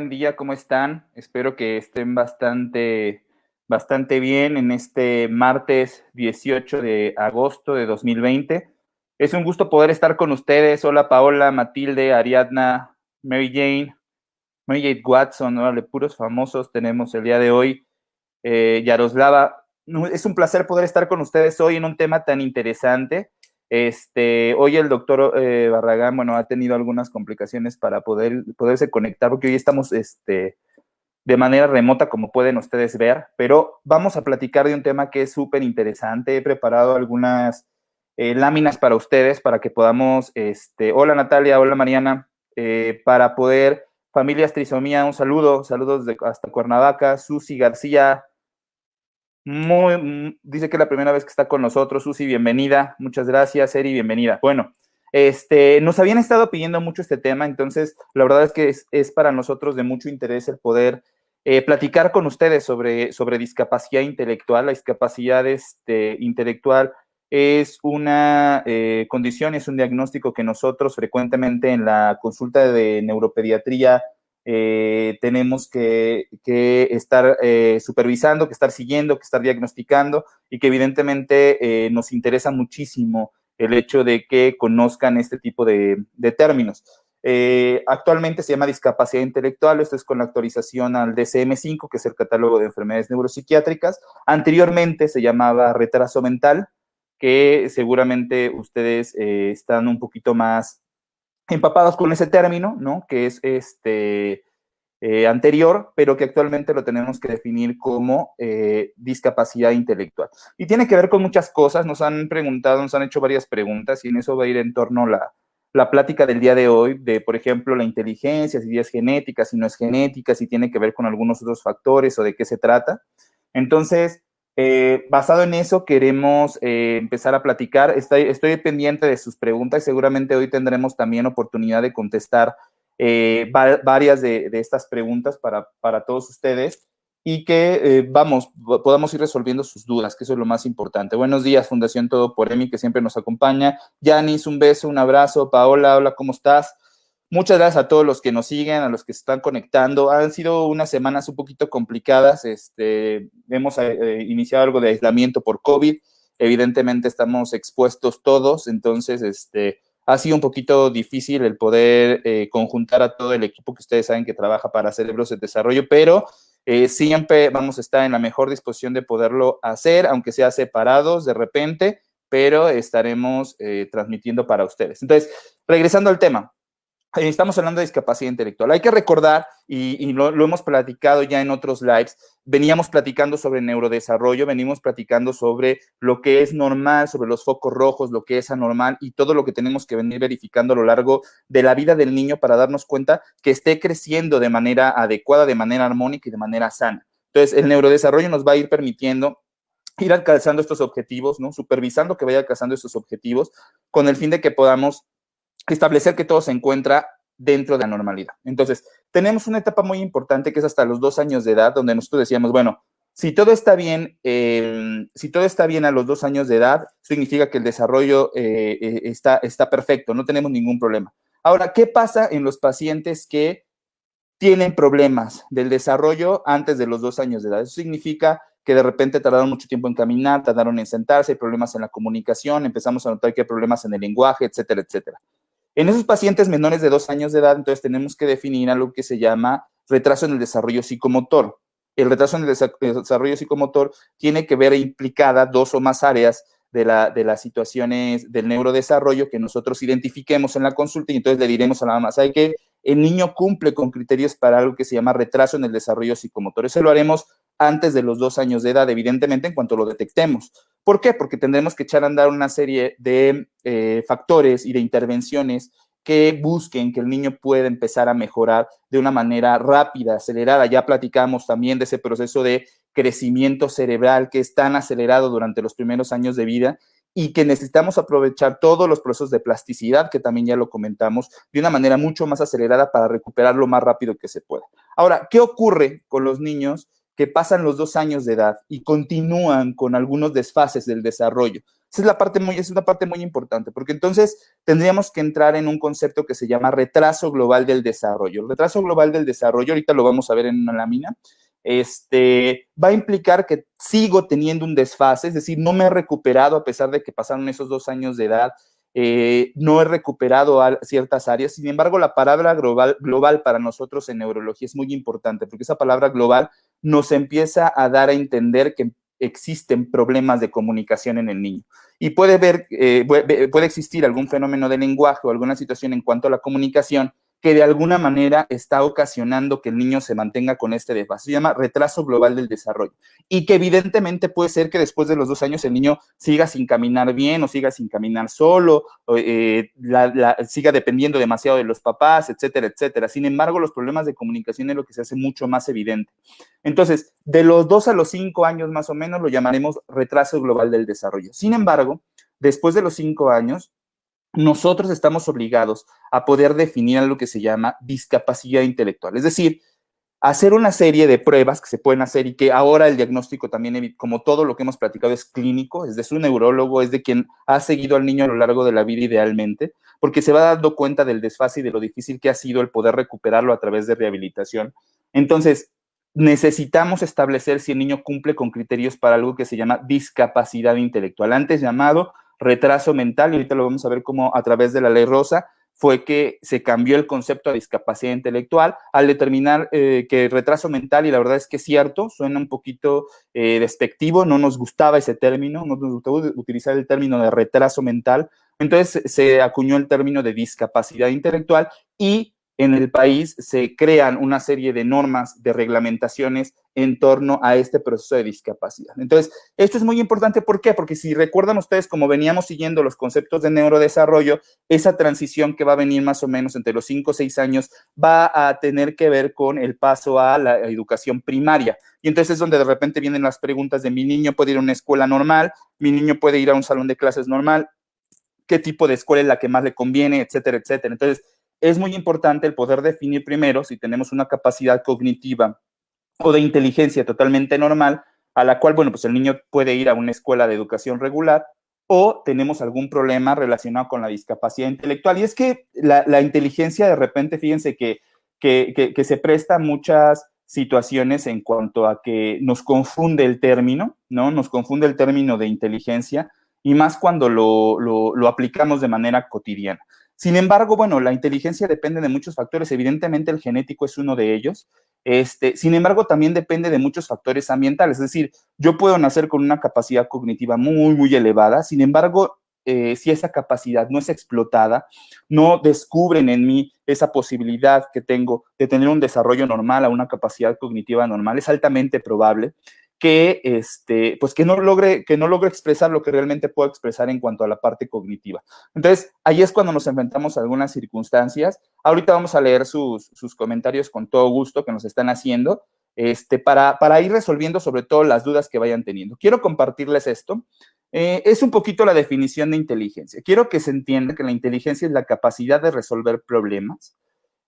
buen día, ¿cómo están? Espero que estén bastante bien en este martes 18 de agosto de 2020. Es un gusto poder estar con ustedes. Hola Paola, Matilde, Ariadna, Mary Jane Watson, órale, puros famosos tenemos el día de hoy. Yaroslava, es un placer poder estar con ustedes hoy en un tema tan interesante. Hoy el doctor Barragán, bueno, ha tenido algunas complicaciones para poderse conectar, porque hoy estamos de manera remota, como pueden ustedes ver, pero vamos a platicar de un tema que es súper interesante. He preparado algunas láminas para ustedes, para que podamos, hola Natalia, hola Mariana, para poder, familias Trisomía, un saludo, saludos hasta Cuernavaca, Susi García, dice que es la primera vez que está con nosotros. Susi, bienvenida. Muchas gracias. Eri, bienvenida. Bueno, nos habían estado pidiendo mucho este tema, entonces la verdad es que es para nosotros de mucho interés el poder platicar con ustedes sobre discapacidad intelectual. La discapacidad intelectual es una condición, es un diagnóstico que nosotros frecuentemente en la consulta de neuropediatría tenemos que estar supervisando, que estar siguiendo, que estar diagnosticando, y que evidentemente nos interesa muchísimo el hecho de que conozcan este tipo de términos. Actualmente se llama discapacidad intelectual. Esto es con la actualización al DSM-5, que es el catálogo de enfermedades neuropsiquiátricas. Anteriormente se llamaba retraso mental, que seguramente ustedes están un poquito más empapados con ese término, ¿no? Que es anterior, pero que actualmente lo tenemos que definir como discapacidad intelectual. Y tiene que ver con muchas cosas. Nos han preguntado, nos han hecho varias preguntas, y en eso va a ir en torno la plática del día de hoy, de, por ejemplo, la inteligencia, si es genética, si no es genética, si tiene que ver con algunos otros factores o de qué se trata. Entonces, basado en eso, queremos empezar a platicar. Estoy pendiente de sus preguntas y seguramente hoy tendremos también oportunidad de contestar varias de estas preguntas para todos ustedes, y que podamos ir resolviendo sus dudas, que eso es lo más importante. Buenos días, Fundación Todo por Emi, que siempre nos acompaña. Yanis, un beso, un abrazo. Paola, hola, ¿cómo estás? Muchas gracias a todos los que nos siguen, a los que se están conectando. Han sido unas semanas un poquito complicadas. Hemos iniciado algo de aislamiento por COVID. Evidentemente estamos expuestos todos, entonces ha sido un poquito difícil el poder conjuntar a todo el equipo que ustedes saben que trabaja para Cerebros de Desarrollo, pero siempre vamos a estar en la mejor disposición de poderlo hacer, aunque sea separados de repente, pero estaremos transmitiendo para ustedes. Entonces, regresando al tema. Estamos hablando de discapacidad intelectual. Hay que recordar, y lo hemos platicado ya en otros lives, veníamos platicando sobre neurodesarrollo, venimos platicando sobre lo que es normal, sobre los focos rojos, lo que es anormal, y todo lo que tenemos que venir verificando a lo largo de la vida del niño para darnos cuenta que esté creciendo de manera adecuada, de manera armónica y de manera sana. Entonces, el neurodesarrollo nos va a ir permitiendo ir alcanzando estos objetivos, ¿no? Supervisando que vaya alcanzando estos objetivos, con el fin de que podamos establecer que todo se encuentra dentro de la normalidad. Entonces, tenemos una etapa muy importante que es hasta los 2 años de edad, donde nosotros decíamos, bueno, si todo está bien a los 2 años de edad, significa que el desarrollo está perfecto, no tenemos ningún problema. Ahora, ¿qué pasa en los pacientes que tienen problemas del desarrollo antes de los 2 años de edad? Eso significa que de repente tardaron mucho tiempo en caminar, tardaron en sentarse, hay problemas en la comunicación, empezamos a notar que hay problemas en el lenguaje, etcétera, etcétera. En esos pacientes menores de 2 años de edad, entonces tenemos que definir algo que se llama retraso en el desarrollo psicomotor. El retraso en el desarrollo psicomotor tiene que ver implicada 2 o más áreas de las situaciones del neurodesarrollo que nosotros identifiquemos en la consulta, y entonces le diremos a la mamá, ¿sabe qué? El niño cumple con criterios para algo que se llama retraso en el desarrollo psicomotor. Eso lo haremos antes de los 2 años de edad, evidentemente, en cuanto lo detectemos. ¿Por qué? Porque tendremos que echar a andar una serie de factores y de intervenciones que busquen que el niño pueda empezar a mejorar de una manera rápida, acelerada. Ya platicamos también de ese proceso de crecimiento cerebral que es tan acelerado durante los primeros años de vida, y que necesitamos aprovechar todos los procesos de plasticidad, que también ya lo comentamos, de una manera mucho más acelerada para recuperar lo más rápido que se pueda. Ahora, ¿qué ocurre con los niños que pasan los 2 años de edad y continúan con algunos desfases del desarrollo. Esa es una parte muy importante, porque entonces tendríamos que entrar en un concepto que se llama retraso global del desarrollo. El retraso global del desarrollo, ahorita lo vamos a ver en una lámina, va a implicar que sigo teniendo un desfase, es decir, no me he recuperado a pesar de que pasaron esos 2 años de edad, no he recuperado ciertas áreas. Sin embargo, la palabra global para nosotros en neurología es muy importante, porque esa palabra global nos empieza a dar a entender que existen problemas de comunicación en el niño. Y puede existir algún fenómeno de lenguaje o alguna situación en cuanto a la comunicación que de alguna manera está ocasionando que el niño se mantenga con este desfase. Se llama retraso global del desarrollo. Y que evidentemente puede ser que después de los 2 años el niño siga sin caminar bien o siga sin caminar solo, o, siga dependiendo demasiado de los papás, etcétera, etcétera. Sin embargo, los problemas de comunicación es lo que se hace mucho más evidente. Entonces, de los 2 a los 5 años más o menos lo llamaremos retraso global del desarrollo. Sin embargo, después de los 5 años, nosotros estamos obligados a poder definir algo que se llama discapacidad intelectual. Es decir, hacer una serie de pruebas que se pueden hacer y que ahora el diagnóstico también, como todo lo que hemos platicado, es clínico, es de su neurólogo, es de quien ha seguido al niño a lo largo de la vida idealmente, porque se va dando cuenta del desfase y de lo difícil que ha sido el poder recuperarlo a través de rehabilitación. Entonces, necesitamos establecer si el niño cumple con criterios para algo que se llama discapacidad intelectual, antes llamado retraso mental, y ahorita lo vamos a ver cómo a través de la ley Rosa fue que se cambió el concepto de discapacidad intelectual al determinar que retraso mental, y la verdad es que es cierto, suena un poquito despectivo, no nos gustaba ese término, no nos gustaba utilizar el término de retraso mental, entonces se acuñó el término de discapacidad intelectual y en el país se crean una serie de normas, de reglamentaciones en torno a este proceso de discapacidad. Entonces, esto es muy importante, ¿por qué? Porque si recuerdan ustedes, como veníamos siguiendo los conceptos de neurodesarrollo, esa transición que va a venir más o menos entre los 5 o 6 años va a tener que ver con el paso a la educación primaria. Y entonces es donde de repente vienen las preguntas de mi niño puede ir a una escuela normal, mi niño puede ir a un salón de clases normal, qué tipo de escuela es la que más le conviene, etcétera, etcétera. Entonces, es muy importante el poder definir primero si tenemos una capacidad cognitiva o de inteligencia totalmente normal, a la cual, bueno, pues el niño puede ir a una escuela de educación regular, o tenemos algún problema relacionado con la discapacidad intelectual. Y es que la inteligencia de repente, fíjense que se presta a muchas situaciones en cuanto a que nos confunde el término, ¿no? Nos confunde el término de inteligencia, y más cuando lo aplicamos de manera cotidiana. Sin embargo, bueno, la inteligencia depende de muchos factores. Evidentemente, el genético es uno de ellos. Sin embargo, también depende de muchos factores ambientales. Es decir, yo puedo nacer con una capacidad cognitiva muy, muy elevada. Sin embargo, si esa capacidad no es explotada, no descubren en mí esa posibilidad que tengo de tener un desarrollo normal a una capacidad cognitiva normal, es altamente probable que, pues que no logre expresar lo que realmente puedo expresar en cuanto a la parte cognitiva. Entonces, ahí es cuando nos enfrentamos a algunas circunstancias. Ahorita vamos a leer sus comentarios con todo gusto que nos están haciendo, para ir resolviendo sobre todo las dudas que vayan teniendo. Quiero compartirles esto. Es un poquito la definición de inteligencia. Quiero que se entienda que la inteligencia es la capacidad de resolver problemas.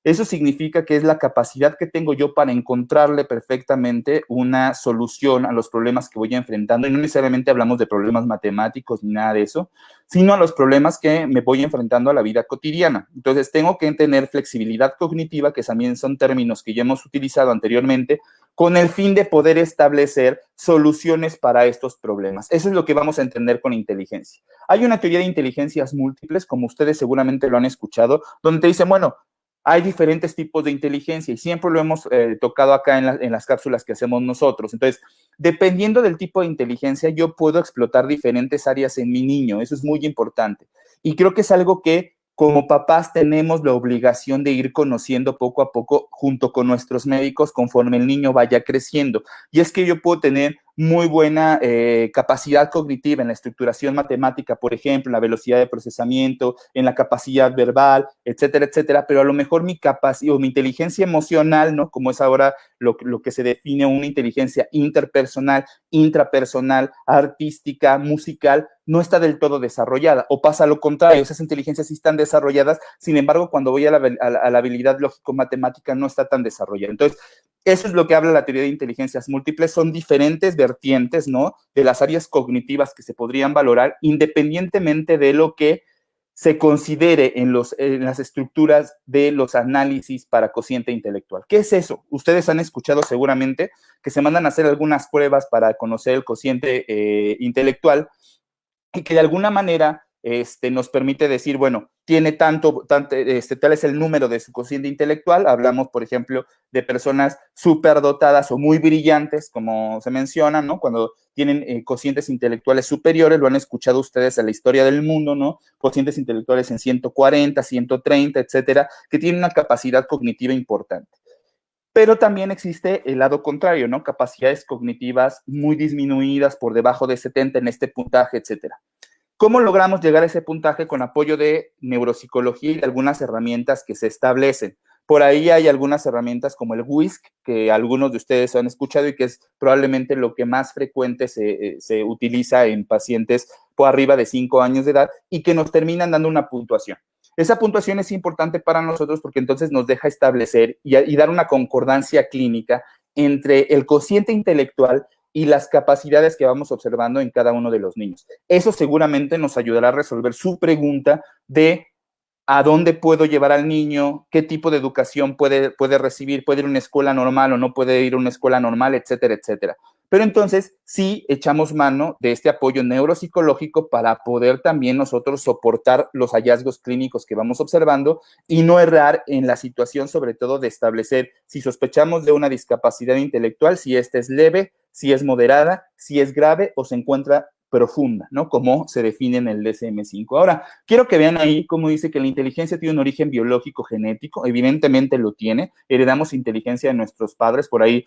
Eso significa que es la capacidad que tengo yo para encontrarle perfectamente una solución a los problemas que voy enfrentando. Y no necesariamente hablamos de problemas matemáticos ni nada de eso, sino a los problemas que me voy enfrentando a la vida cotidiana. Entonces, tengo que tener flexibilidad cognitiva, que también son términos que ya hemos utilizado anteriormente, con el fin de poder establecer soluciones para estos problemas. Eso es lo que vamos a entender con inteligencia. Hay una teoría de inteligencias múltiples, como ustedes seguramente lo han escuchado, donde te dicen, bueno, hay diferentes tipos de inteligencia y siempre lo hemos tocado acá en las cápsulas que hacemos nosotros. Entonces, dependiendo del tipo de inteligencia, yo puedo explotar diferentes áreas en mi niño. Eso es muy importante. Y creo que es algo que como papás tenemos la obligación de ir conociendo poco a poco junto con nuestros médicos conforme el niño vaya creciendo. Y es que yo puedo tener muy buena capacidad cognitiva en la estructuración matemática, por ejemplo, en la velocidad de procesamiento, en la capacidad verbal, etcétera, etcétera, pero a lo mejor mi capacidad o mi inteligencia emocional, ¿no? Como es ahora lo que se define una inteligencia interpersonal, intrapersonal, artística, musical, no está del todo desarrollada, o pasa lo contrario, esas inteligencias sí están desarrolladas, sin embargo, cuando voy a la habilidad lógico-matemática no está tan desarrollada. Entonces, Eso es lo que habla la teoría de inteligencias múltiples. Son diferentes vertientes, ¿no?, de las áreas cognitivas que se podrían valorar independientemente de lo que se considere en las estructuras de los análisis para cociente intelectual. ¿Qué es eso? Ustedes han escuchado seguramente que se mandan a hacer algunas pruebas para conocer el cociente intelectual y que de alguna manera nos permite decir, bueno, tiene tal es el número de su cociente intelectual. Hablamos, por ejemplo, de personas superdotadas o muy brillantes, como se menciona, ¿no? Cuando tienen cocientes intelectuales superiores, lo han escuchado ustedes en la historia del mundo, ¿no? Cocientes intelectuales en 140, 130, etcétera, que tienen una capacidad cognitiva importante. Pero también existe el lado contrario, ¿no? Capacidades cognitivas muy disminuidas por debajo de 70 en este puntaje, etcétera. ¿Cómo logramos llegar a ese puntaje? Con apoyo de neuropsicología y de algunas herramientas que se establecen. Por ahí hay algunas herramientas como el WISC, que algunos de ustedes han escuchado y que es probablemente lo que más frecuente se utiliza en pacientes por arriba de 5 años de edad y que nos terminan dando una puntuación. Esa puntuación es importante para nosotros porque entonces nos deja establecer y dar una concordancia clínica entre el cociente intelectual y las capacidades que vamos observando en cada uno de los niños. Eso seguramente nos ayudará a resolver su pregunta de a dónde puedo llevar al niño, qué tipo de educación puede recibir, puede ir a una escuela normal o no puede ir a una escuela normal, etcétera, etcétera. Pero entonces sí echamos mano de este apoyo neuropsicológico para poder también nosotros soportar los hallazgos clínicos que vamos observando y no errar en la situación, sobre todo de establecer si sospechamos de una discapacidad intelectual, si esta es leve, si es moderada, si es grave o se encuentra profunda, ¿no? Como se define en el DSM-5. Ahora, quiero que vean ahí cómo dice que la inteligencia tiene un origen biológico genético. Evidentemente lo tiene. Heredamos inteligencia de nuestros padres. Por ahí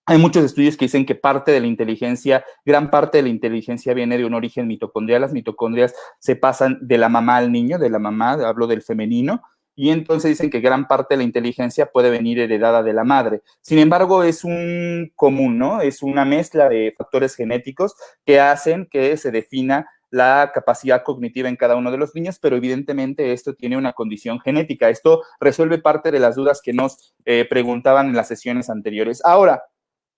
hay muchos estudios que dicen que parte de la inteligencia, gran parte de la inteligencia viene de un origen mitocondrial. Las mitocondrias se pasan de la mamá al niño, de la mamá, hablo del femenino, y entonces dicen que gran parte de la inteligencia puede venir heredada de la madre. Sin embargo, es un común, ¿no? Es una mezcla de factores genéticos que hacen que se defina la capacidad cognitiva en cada uno de los niños, pero evidentemente esto tiene una condición genética. Esto resuelve parte de las dudas que nos preguntaban en las sesiones anteriores. Ahora,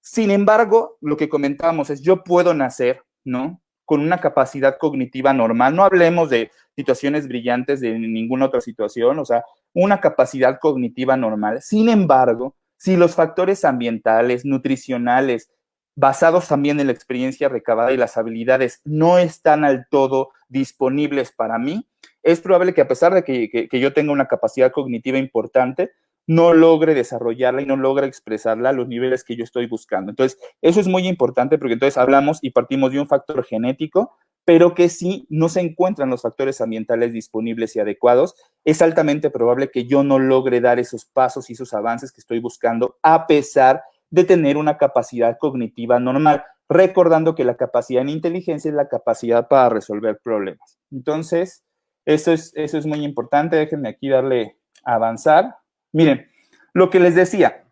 sin embargo, lo que comentábamos es, yo puedo nacer, ¿no?, con una capacidad cognitiva normal. No hablemos de situaciones brillantes de ninguna otra situación, o sea, una capacidad cognitiva normal. Sin embargo, si los factores ambientales, nutricionales, basados también en la experiencia recabada y las habilidades no están al todo disponibles para mí, es probable que a pesar de que yo tenga una capacidad cognitiva importante, no logre desarrollarla y no logre expresarla a los niveles que yo estoy buscando. Entonces, eso es muy importante porque entonces hablamos y partimos de un factor genético, pero que si no se encuentran los factores ambientales disponibles y adecuados, es altamente probable que yo no logre dar esos pasos y esos avances que estoy buscando, a pesar de tener una capacidad cognitiva normal, recordando que la capacidad en inteligencia es la capacidad para resolver problemas. Entonces, eso es muy importante. Déjenme aquí darle a avanzar. Miren, lo que les decía,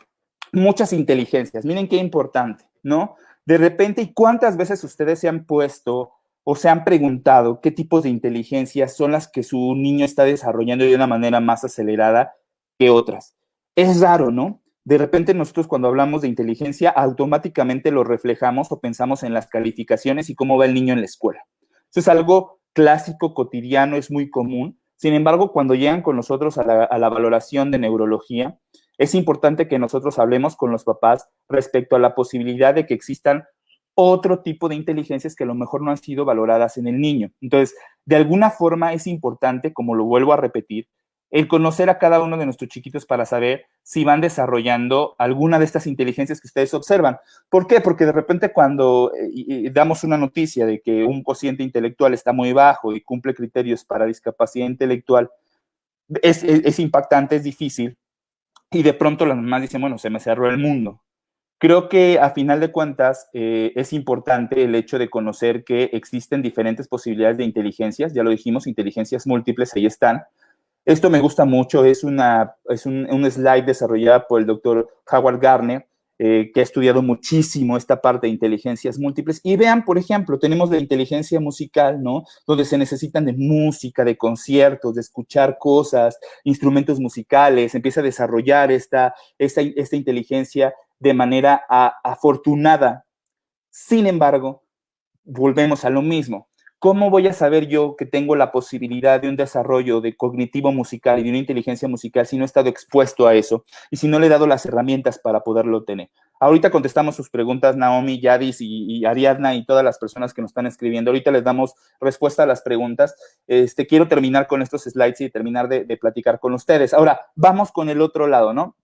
muchas inteligencias, miren qué importante, ¿no? De repente, ¿y cuántas veces ustedes se han puesto o se han preguntado qué tipos de inteligencias son las que su niño está desarrollando de una manera más acelerada que otras? Es raro, ¿no? De repente nosotros cuando hablamos de inteligencia automáticamente lo reflejamos o pensamos en las calificaciones y cómo va el niño en la escuela. Eso es algo clásico, cotidiano, es muy común. Sin embargo, cuando llegan con nosotros a la valoración de neurología, es importante que nosotros hablemos con los papás respecto a la posibilidad de que existan otro tipo de inteligencias que a lo mejor no han sido valoradas en el niño. Entonces, de alguna forma es importante, como lo vuelvo a repetir, el conocer a cada uno de nuestros chiquitos para saber si van desarrollando alguna de estas inteligencias que ustedes observan. ¿Por qué? Porque de repente cuando damos una noticia de que un cociente intelectual está muy bajo y cumple criterios para discapacidad intelectual, es impactante, es difícil, y de pronto las mamás dicen, bueno, se me cerró el mundo. Creo que a final de cuentas es importante el hecho de conocer que existen diferentes posibilidades de inteligencias, ya lo dijimos, inteligencias múltiples, ahí están. Esto me gusta mucho, es un slide desarrollado por el doctor Howard Gardner, que ha estudiado muchísimo esta parte de inteligencias múltiples. Y vean, por ejemplo, tenemos la inteligencia musical, ¿no? Donde se necesitan de música, de conciertos, de escuchar cosas, instrumentos musicales, empieza a desarrollar esta inteligencia de manera afortunada. Sin embargo, volvemos a lo mismo. ¿Cómo voy a saber yo que tengo la posibilidad de un desarrollo de cognitivo musical y de una inteligencia musical si no he estado expuesto a eso y si no le he dado las herramientas para poderlo tener? Ahorita contestamos sus preguntas, Naomi, Yadis y Ariadna y todas las personas que nos están escribiendo. Ahorita les damos respuesta a las preguntas. Quiero terminar con estos slides y terminar de platicar con ustedes. Ahora, vamos con el otro lado, ¿no?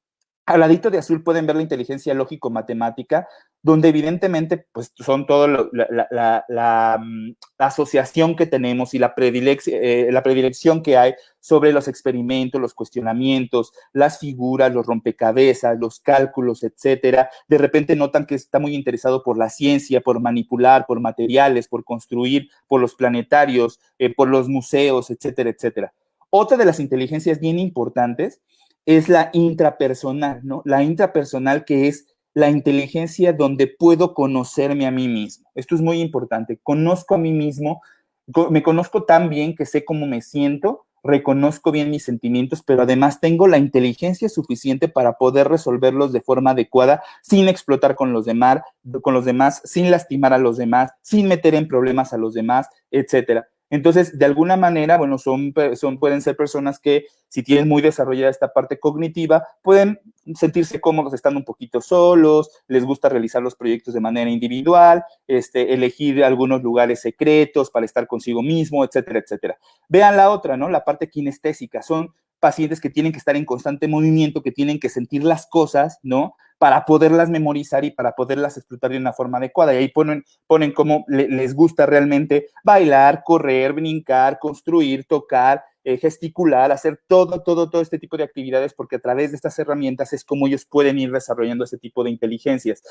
Al ladito de azul pueden ver la inteligencia lógico-matemática, donde evidentemente pues, son todo la asociación que tenemos y la predilección que hay sobre los experimentos, los cuestionamientos, las figuras, los rompecabezas, los cálculos, etcétera. De repente notan que está muy interesado por la ciencia, por manipular, por materiales, por construir, por los planetarios, por los museos, etcétera, etcétera. Otra de las inteligencias bien importantes es la intrapersonal, ¿no? La intrapersonal, que es la inteligencia donde puedo conocerme a mí mismo. Esto es muy importante. Conozco a mí mismo, me conozco tan bien que sé cómo me siento, reconozco bien mis sentimientos, pero además tengo la inteligencia suficiente para poder resolverlos de forma adecuada, sin explotar con los demás, sin lastimar a los demás, sin meter en problemas a los demás, etcétera. Entonces, de alguna manera, bueno, pueden ser personas que, si tienen muy desarrollada esta parte cognitiva, pueden sentirse cómodos estando un poquito solos, les gusta realizar los proyectos de manera individual, elegir algunos lugares secretos para estar consigo mismo, etcétera, etcétera. Vean la otra, ¿no? La parte kinestésica. Son pacientes que tienen que estar en constante movimiento, que tienen que sentir las cosas, ¿no? Para poderlas memorizar y para poderlas explotar de una forma adecuada. Y ahí ponen cómo les gusta realmente bailar, correr, brincar, construir, tocar, gesticular, hacer todo este tipo de actividades, porque a través de estas herramientas es como ellos pueden ir desarrollando ese tipo de inteligencias.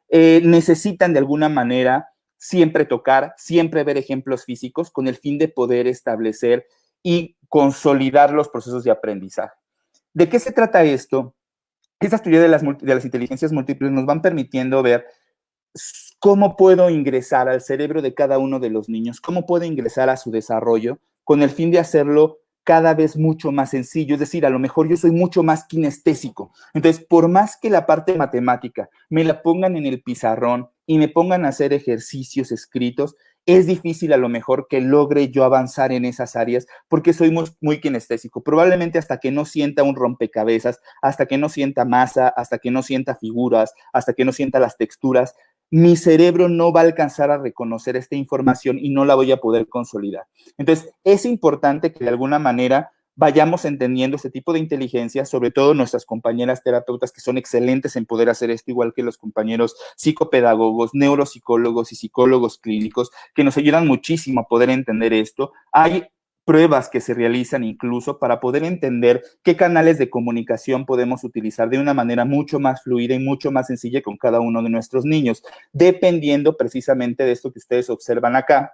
Necesitan de alguna manera siempre tocar, siempre ver ejemplos físicos con el fin de poder establecer y consolidar los procesos de aprendizaje. ¿De qué se trata esto? Estas teorías de las inteligencias múltiples nos van permitiendo ver cómo puedo ingresar al cerebro de cada uno de los niños, cómo puedo ingresar a su desarrollo con el fin de hacerlo cada vez mucho más sencillo. Es decir, a lo mejor yo soy mucho más kinestésico. Entonces, por más que la parte matemática me la pongan en el pizarrón y me pongan a hacer ejercicios escritos, es difícil a lo mejor que logre yo avanzar en esas áreas porque soy muy kinestésico. Probablemente hasta que no sienta un rompecabezas, hasta que no sienta masa, hasta que no sienta figuras, hasta que no sienta las texturas, mi cerebro no va a alcanzar a reconocer esta información y no la voy a poder consolidar. Entonces, es importante que de alguna manera vayamos entendiendo este tipo de inteligencia, sobre todo nuestras compañeras terapeutas que son excelentes en poder hacer esto, igual que los compañeros psicopedagogos, neuropsicólogos y psicólogos clínicos, que nos ayudan muchísimo a poder entender esto. Hay pruebas que se realizan incluso para poder entender qué canales de comunicación podemos utilizar de una manera mucho más fluida y mucho más sencilla con cada uno de nuestros niños, dependiendo precisamente de esto que ustedes observan acá,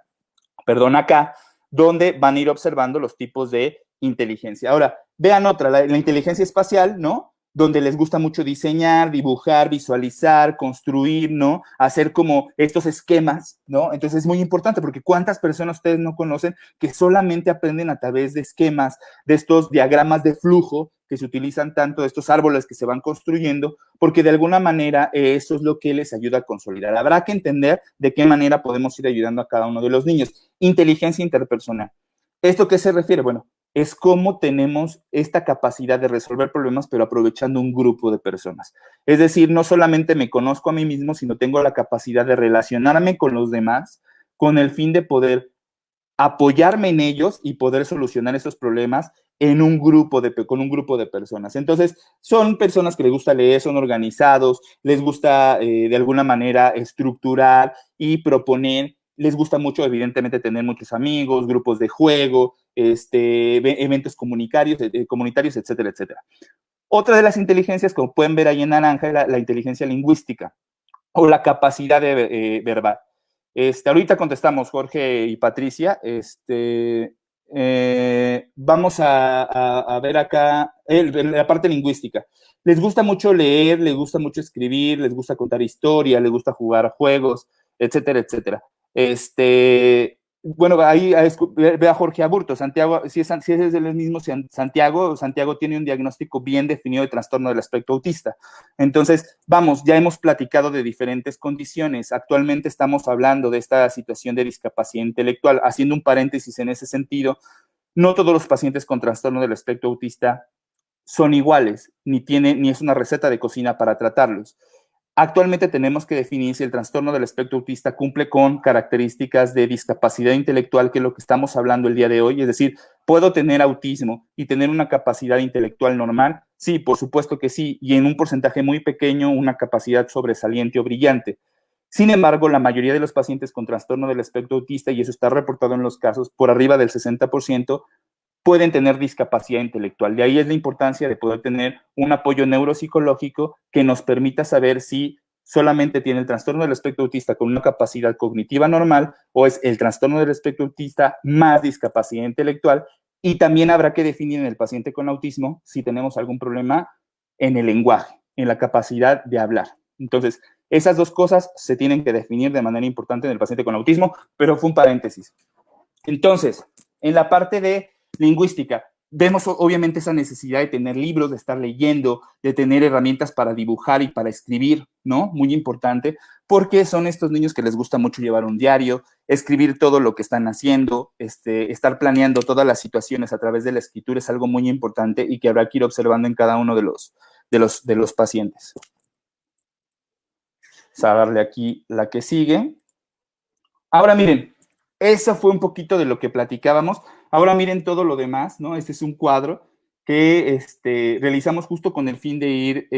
donde van a ir observando los tipos de inteligencia. Ahora, vean otra, la inteligencia espacial, ¿no? Donde les gusta mucho diseñar, dibujar, visualizar, construir, ¿no? Hacer como estos esquemas, ¿no? Entonces es muy importante porque ¿cuántas personas ustedes no conocen que solamente aprenden a través de esquemas, de estos diagramas de flujo que se utilizan tanto, de estos árboles que se van construyendo, porque de alguna manera eso es lo que les ayuda a consolidar. Habrá que entender de qué manera podemos ir ayudando a cada uno de los niños. Inteligencia interpersonal. ¿Esto qué se refiere? Bueno, es cómo tenemos esta capacidad de resolver problemas, pero aprovechando un grupo de personas. Es decir, no solamente me conozco a mí mismo, sino tengo la capacidad de relacionarme con los demás con el fin de poder apoyarme en ellos y poder solucionar esos problemas con un grupo de personas. Entonces, son personas que les gusta leer, son organizados, les gusta de alguna manera estructurar y proponer. Les gusta mucho, evidentemente, tener muchos amigos, grupos de juego, eventos comunitarios, etcétera, etcétera. Otra de las inteligencias, como pueden ver ahí en naranja, es la inteligencia lingüística o la capacidad de verbal. Ahorita contestamos, Jorge y Patricia. Vamos a ver acá la parte lingüística. Les gusta mucho leer, les gusta mucho escribir, les gusta contar historias, les gusta jugar juegos, etcétera, etcétera. Bueno, ahí ve a Jorge Aburto. Santiago, si es el mismo Santiago tiene un diagnóstico bien definido de trastorno del espectro autista. Entonces, vamos, ya hemos platicado de diferentes condiciones. Actualmente estamos hablando de esta situación de discapacidad intelectual. Haciendo un paréntesis en ese sentido, no todos los pacientes con trastorno del espectro autista son iguales, ni es una receta de cocina para tratarlos. Actualmente tenemos que definir si el trastorno del espectro autista cumple con características de discapacidad intelectual, que es lo que estamos hablando el día de hoy. Es decir, ¿puedo tener autismo y tener una capacidad intelectual normal? Sí, por supuesto que sí, y en un porcentaje muy pequeño una capacidad sobresaliente o brillante. Sin embargo, la mayoría de los pacientes con trastorno del espectro autista, y eso está reportado en los casos, por arriba del 60%, pueden tener discapacidad intelectual. De ahí es la importancia de poder tener un apoyo neuropsicológico que nos permita saber si solamente tiene el trastorno del espectro autista con una capacidad cognitiva normal o es el trastorno del espectro autista más discapacidad intelectual. Y también habrá que definir en el paciente con autismo si tenemos algún problema en el lenguaje, en la capacidad de hablar. Entonces, esas dos cosas se tienen que definir de manera importante en el paciente con autismo, pero fue un paréntesis. Entonces, en la parte de lingüística, vemos obviamente esa necesidad de tener libros, de estar leyendo, de tener herramientas para dibujar y para escribir, ¿no? Muy importante, porque son estos niños que les gusta mucho llevar un diario, escribir todo lo que están haciendo, estar planeando todas las situaciones a través de la escritura es algo muy importante y que habrá que ir observando en cada uno de los pacientes. Vamos a darle aquí la que sigue. Ahora miren, eso fue un poquito de lo que platicábamos. Ahora miren todo lo demás, ¿no? Este es un cuadro que realizamos justo con el fin de ir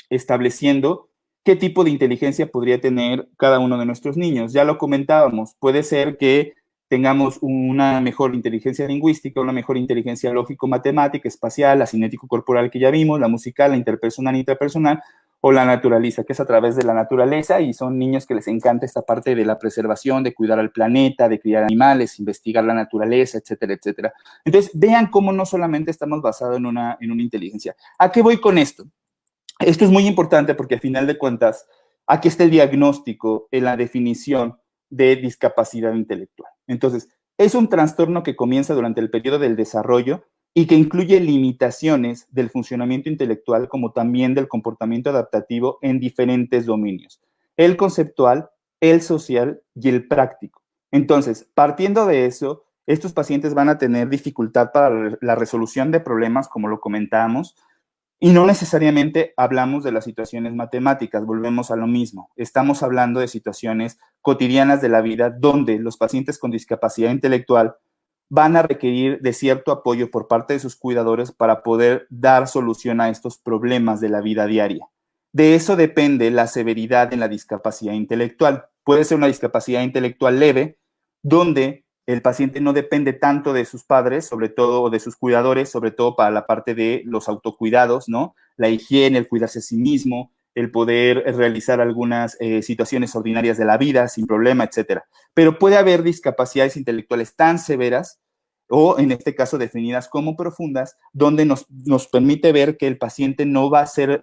estableciendo qué tipo de inteligencia podría tener cada uno de nuestros niños. Ya lo comentábamos, puede ser que tengamos una mejor inteligencia lingüística, una mejor inteligencia lógico-matemática, espacial, la cinético-corporal que ya vimos, la musical, la interpersonal, intrapersonal, o la naturaleza, que es a través de la naturaleza, y son niños que les encanta esta parte de la preservación, de cuidar al planeta, de criar animales, investigar la naturaleza, etcétera, etcétera. Entonces, vean cómo no solamente estamos basados en una inteligencia. ¿A qué voy con esto? Esto es muy importante porque al final de cuentas, aquí está el diagnóstico en la definición de discapacidad intelectual. Entonces, es un trastorno que comienza durante el periodo del desarrollo y que incluye limitaciones del funcionamiento intelectual como también del comportamiento adaptativo en diferentes dominios, el conceptual, el social y el práctico. Entonces, partiendo de eso, estos pacientes van a tener dificultad para la resolución de problemas, como lo comentábamos, y no necesariamente hablamos de las situaciones matemáticas, volvemos a lo mismo. Estamos hablando de situaciones cotidianas de la vida donde los pacientes con discapacidad intelectual van a requerir de cierto apoyo por parte de sus cuidadores para poder dar solución a estos problemas de la vida diaria. De eso depende la severidad en la discapacidad intelectual. Puede ser una discapacidad intelectual leve, donde el paciente no depende tanto de sus padres, sobre todo, o de sus cuidadores, sobre todo para la parte de los autocuidados, ¿no? La higiene, el cuidarse a sí mismo, el poder realizar algunas situaciones ordinarias de la vida sin problema, etcétera. Pero puede haber discapacidades intelectuales tan severas o en este caso definidas como profundas, donde nos permite ver que el paciente no va a ser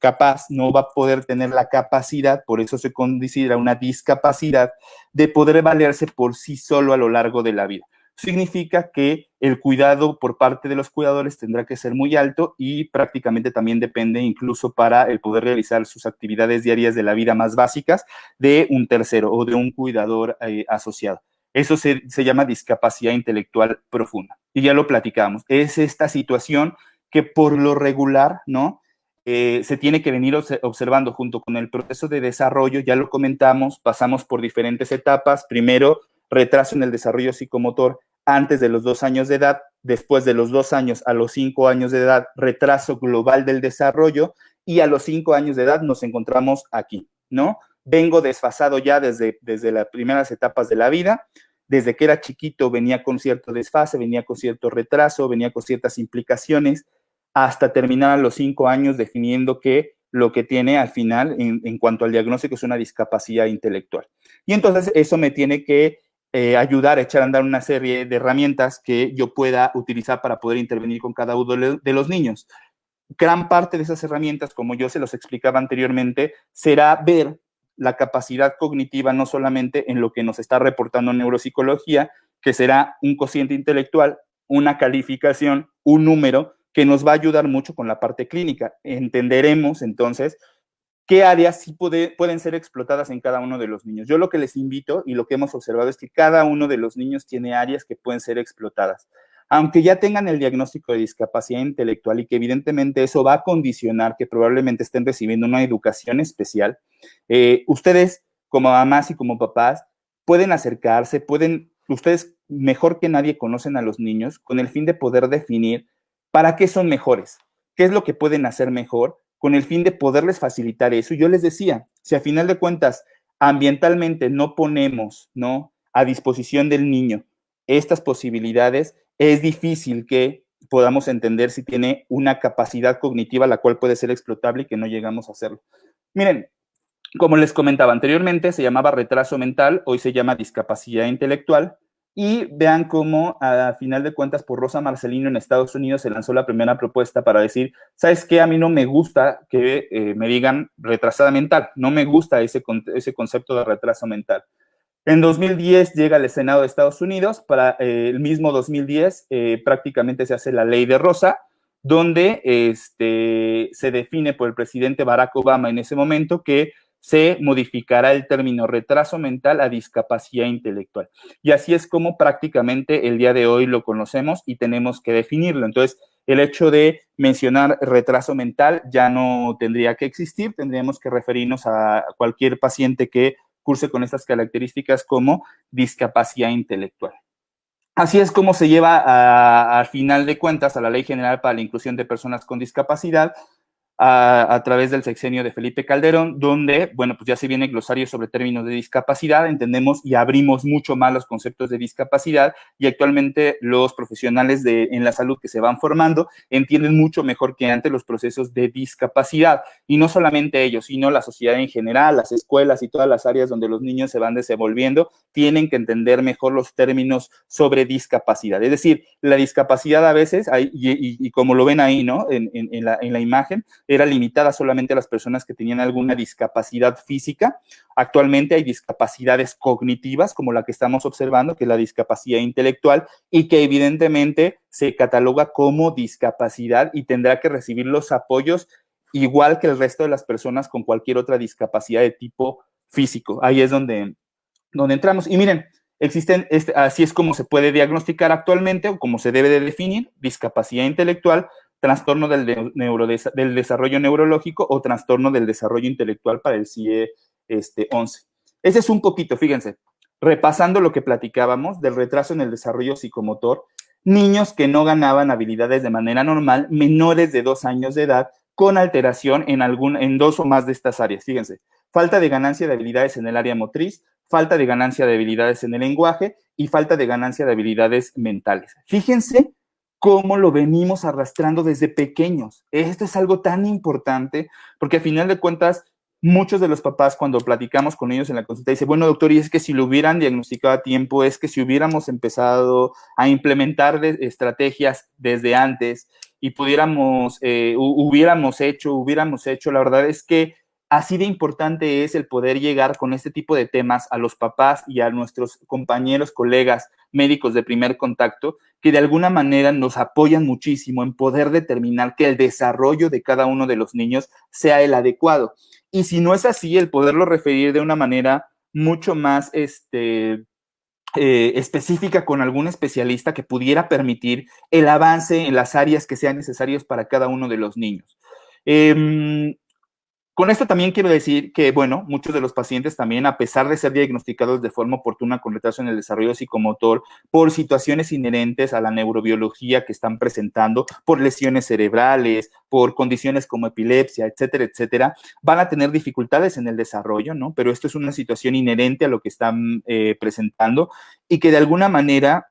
capaz, no va a poder tener la capacidad, por eso se considera una discapacidad, de poder valerse por sí solo a lo largo de la vida. Significa que el cuidado por parte de los cuidadores tendrá que ser muy alto y prácticamente también depende incluso para el poder realizar sus actividades diarias de la vida más básicas de un tercero o de un cuidador asociado. Eso se llama discapacidad intelectual profunda. Y ya lo platicamos. Es esta situación que por lo regular, ¿no? Se tiene que venir observando junto con el proceso de desarrollo, ya lo comentamos, pasamos por diferentes etapas. Primero, retraso en el desarrollo psicomotor antes de los 2 años de edad, después de los 2 años a los 5 años de edad, retraso global del desarrollo, y a los 5 años de edad nos encontramos aquí, ¿no? Vengo desfasado ya desde las primeras etapas de la vida. Desde que era chiquito venía con cierto desfase, venía con cierto retraso, venía con ciertas implicaciones, hasta terminar a los 5 años definiendo que lo que tiene al final en cuanto al diagnóstico es una discapacidad intelectual. Y entonces eso me tiene que ayudar a echar a andar una serie de herramientas que yo pueda utilizar para poder intervenir con cada uno de los niños. Gran parte de esas herramientas, como yo se los explicaba anteriormente, será ver la capacidad cognitiva no solamente en lo que nos está reportando neuropsicología, que será un cociente intelectual, una calificación, un número, que nos va a ayudar mucho con la parte clínica. Entenderemos entonces qué áreas sí pueden ser explotadas en cada uno de los niños. Yo lo que les invito y lo que hemos observado es que cada uno de los niños tiene áreas que pueden ser explotadas. Aunque ya tengan el diagnóstico de discapacidad intelectual y que evidentemente eso va a condicionar que probablemente estén recibiendo una educación especial, ustedes como mamás y como papás pueden acercarse, ustedes mejor que nadie conocen a los niños con el fin de poder definir para qué son mejores, qué es lo que pueden hacer mejor, con el fin de poderles facilitar eso. Yo les decía, si a final de cuentas ambientalmente no ponemos, ¿no?, a disposición del niño estas posibilidades, es difícil que podamos entender si tiene una capacidad cognitiva la cual puede ser explotable y que no llegamos a hacerlo. Miren, como les comentaba anteriormente, se llamaba retraso mental, hoy se llama discapacidad intelectual, y vean cómo, a final de cuentas, por Rosa Marcelino en Estados Unidos se lanzó la primera propuesta para decir, ¿sabes qué? A mí no me gusta que me digan retrasada mental, no me gusta ese concepto de retraso mental. En 2010 llega al Senado de Estados Unidos, para el mismo 2010 prácticamente se hace la ley de Rosa, donde se define por el presidente Barack Obama en ese momento que se modificará el término retraso mental a discapacidad intelectual. Y así es como prácticamente el día de hoy lo conocemos y tenemos que definirlo. Entonces, el hecho de mencionar retraso mental ya no tendría que existir, tendríamos que referirnos a cualquier paciente que curse con estas características como discapacidad intelectual. Así es como se lleva al final de cuentas a la Ley General para la Inclusión de Personas con Discapacidad a través del sexenio de Felipe Calderón, donde, bueno, pues ya se viene glosario sobre términos de discapacidad, entendemos y abrimos mucho más los conceptos de discapacidad y actualmente los profesionales en la salud que se van formando entienden mucho mejor que antes los procesos de discapacidad y no solamente ellos, sino la sociedad en general, las escuelas y todas las áreas donde los niños se van desenvolviendo tienen que entender mejor los términos sobre discapacidad. Es decir, la discapacidad a veces, y como lo ven ahí, ¿no? En la imagen, era limitada solamente a las personas que tenían alguna discapacidad física. Actualmente hay discapacidades cognitivas, como la que estamos observando, que es la discapacidad intelectual, y que evidentemente se cataloga como discapacidad y tendrá que recibir los apoyos igual que el resto de las personas con cualquier otra discapacidad de tipo físico. Ahí es donde entramos. Y miren, así es como se puede diagnosticar actualmente o como se debe de definir discapacidad intelectual, trastorno del desarrollo neurológico o trastorno del desarrollo intelectual para el CIE 11. Ese es un poquito, fíjense, repasando lo que platicábamos del retraso en el desarrollo psicomotor, niños que no ganaban habilidades de manera normal, menores de 2 años de edad, con alteración en 2 o más de estas áreas. Fíjense, falta de ganancia de habilidades en el área motriz, falta de ganancia de habilidades en el lenguaje y falta de ganancia de habilidades mentales. Fíjense cómo lo venimos arrastrando desde pequeños. Esto es algo tan importante porque a final de cuentas, muchos de los papás cuando platicamos con ellos en la consulta dicen, bueno, doctor, y es que si lo hubieran diagnosticado a tiempo, es que si hubiéramos empezado a implementar estrategias desde antes y hubiéramos hecho, la verdad es que así de importante es el poder llegar con este tipo de temas a los papás y a nuestros compañeros, colegas, médicos de primer contacto, que de alguna manera nos apoyan muchísimo en poder determinar que el desarrollo de cada uno de los niños sea el adecuado. Y si no es así, el poderlo referir de una manera mucho más específica con algún especialista que pudiera permitir el avance en las áreas que sean necesarias para cada uno de los niños. Con esto también quiero decir que, bueno, muchos de los pacientes también, a pesar de ser diagnosticados de forma oportuna con retraso en el desarrollo psicomotor, por situaciones inherentes a la neurobiología que están presentando, por lesiones cerebrales, por condiciones como epilepsia, etcétera, etcétera, van a tener dificultades en el desarrollo, ¿no? Pero esto es una situación inherente a lo que están presentando y que de alguna manera,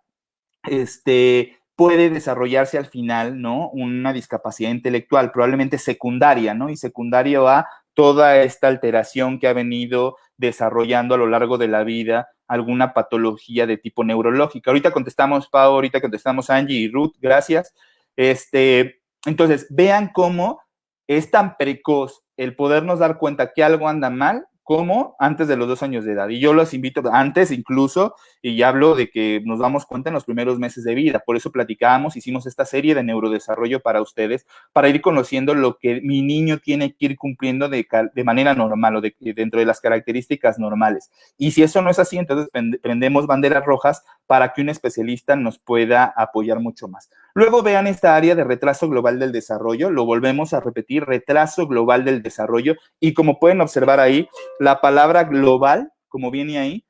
puede desarrollarse al final, ¿no? Una discapacidad intelectual, probablemente secundaria, ¿no? Y secundaria a toda esta alteración que ha venido desarrollando a lo largo de la vida alguna patología de tipo neurológica. Ahorita contestamos, Pau, ahorita contestamos Angie y Ruth, gracias. Entonces, vean cómo es tan precoz el podernos dar cuenta que algo anda mal ¿Cómo? Antes de los 2 años de edad. Y yo los invito antes incluso, y ya hablo de que nos damos cuenta en los primeros meses de vida. Por eso platicábamos, hicimos esta serie de neurodesarrollo para ustedes, para ir conociendo lo que mi niño tiene que ir cumpliendo de manera normal o dentro de las características normales. Y si eso no es así, entonces prendemos banderas rojas para que un especialista nos pueda apoyar mucho más. Luego vean esta área de retraso global del desarrollo, lo volvemos a repetir, retraso global del desarrollo, y como pueden observar ahí, la palabra global, como viene ahí,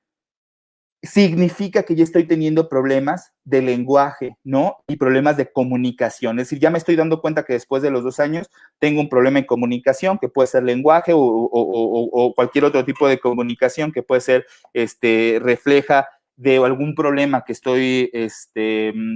significa que ya estoy teniendo problemas de lenguaje, ¿no? Y problemas de comunicación. Es decir, ya me estoy dando cuenta que después de los 2 años tengo un problema en comunicación, que puede ser lenguaje o cualquier otro tipo de comunicación, que puede ser, refleja de algún problema que estoy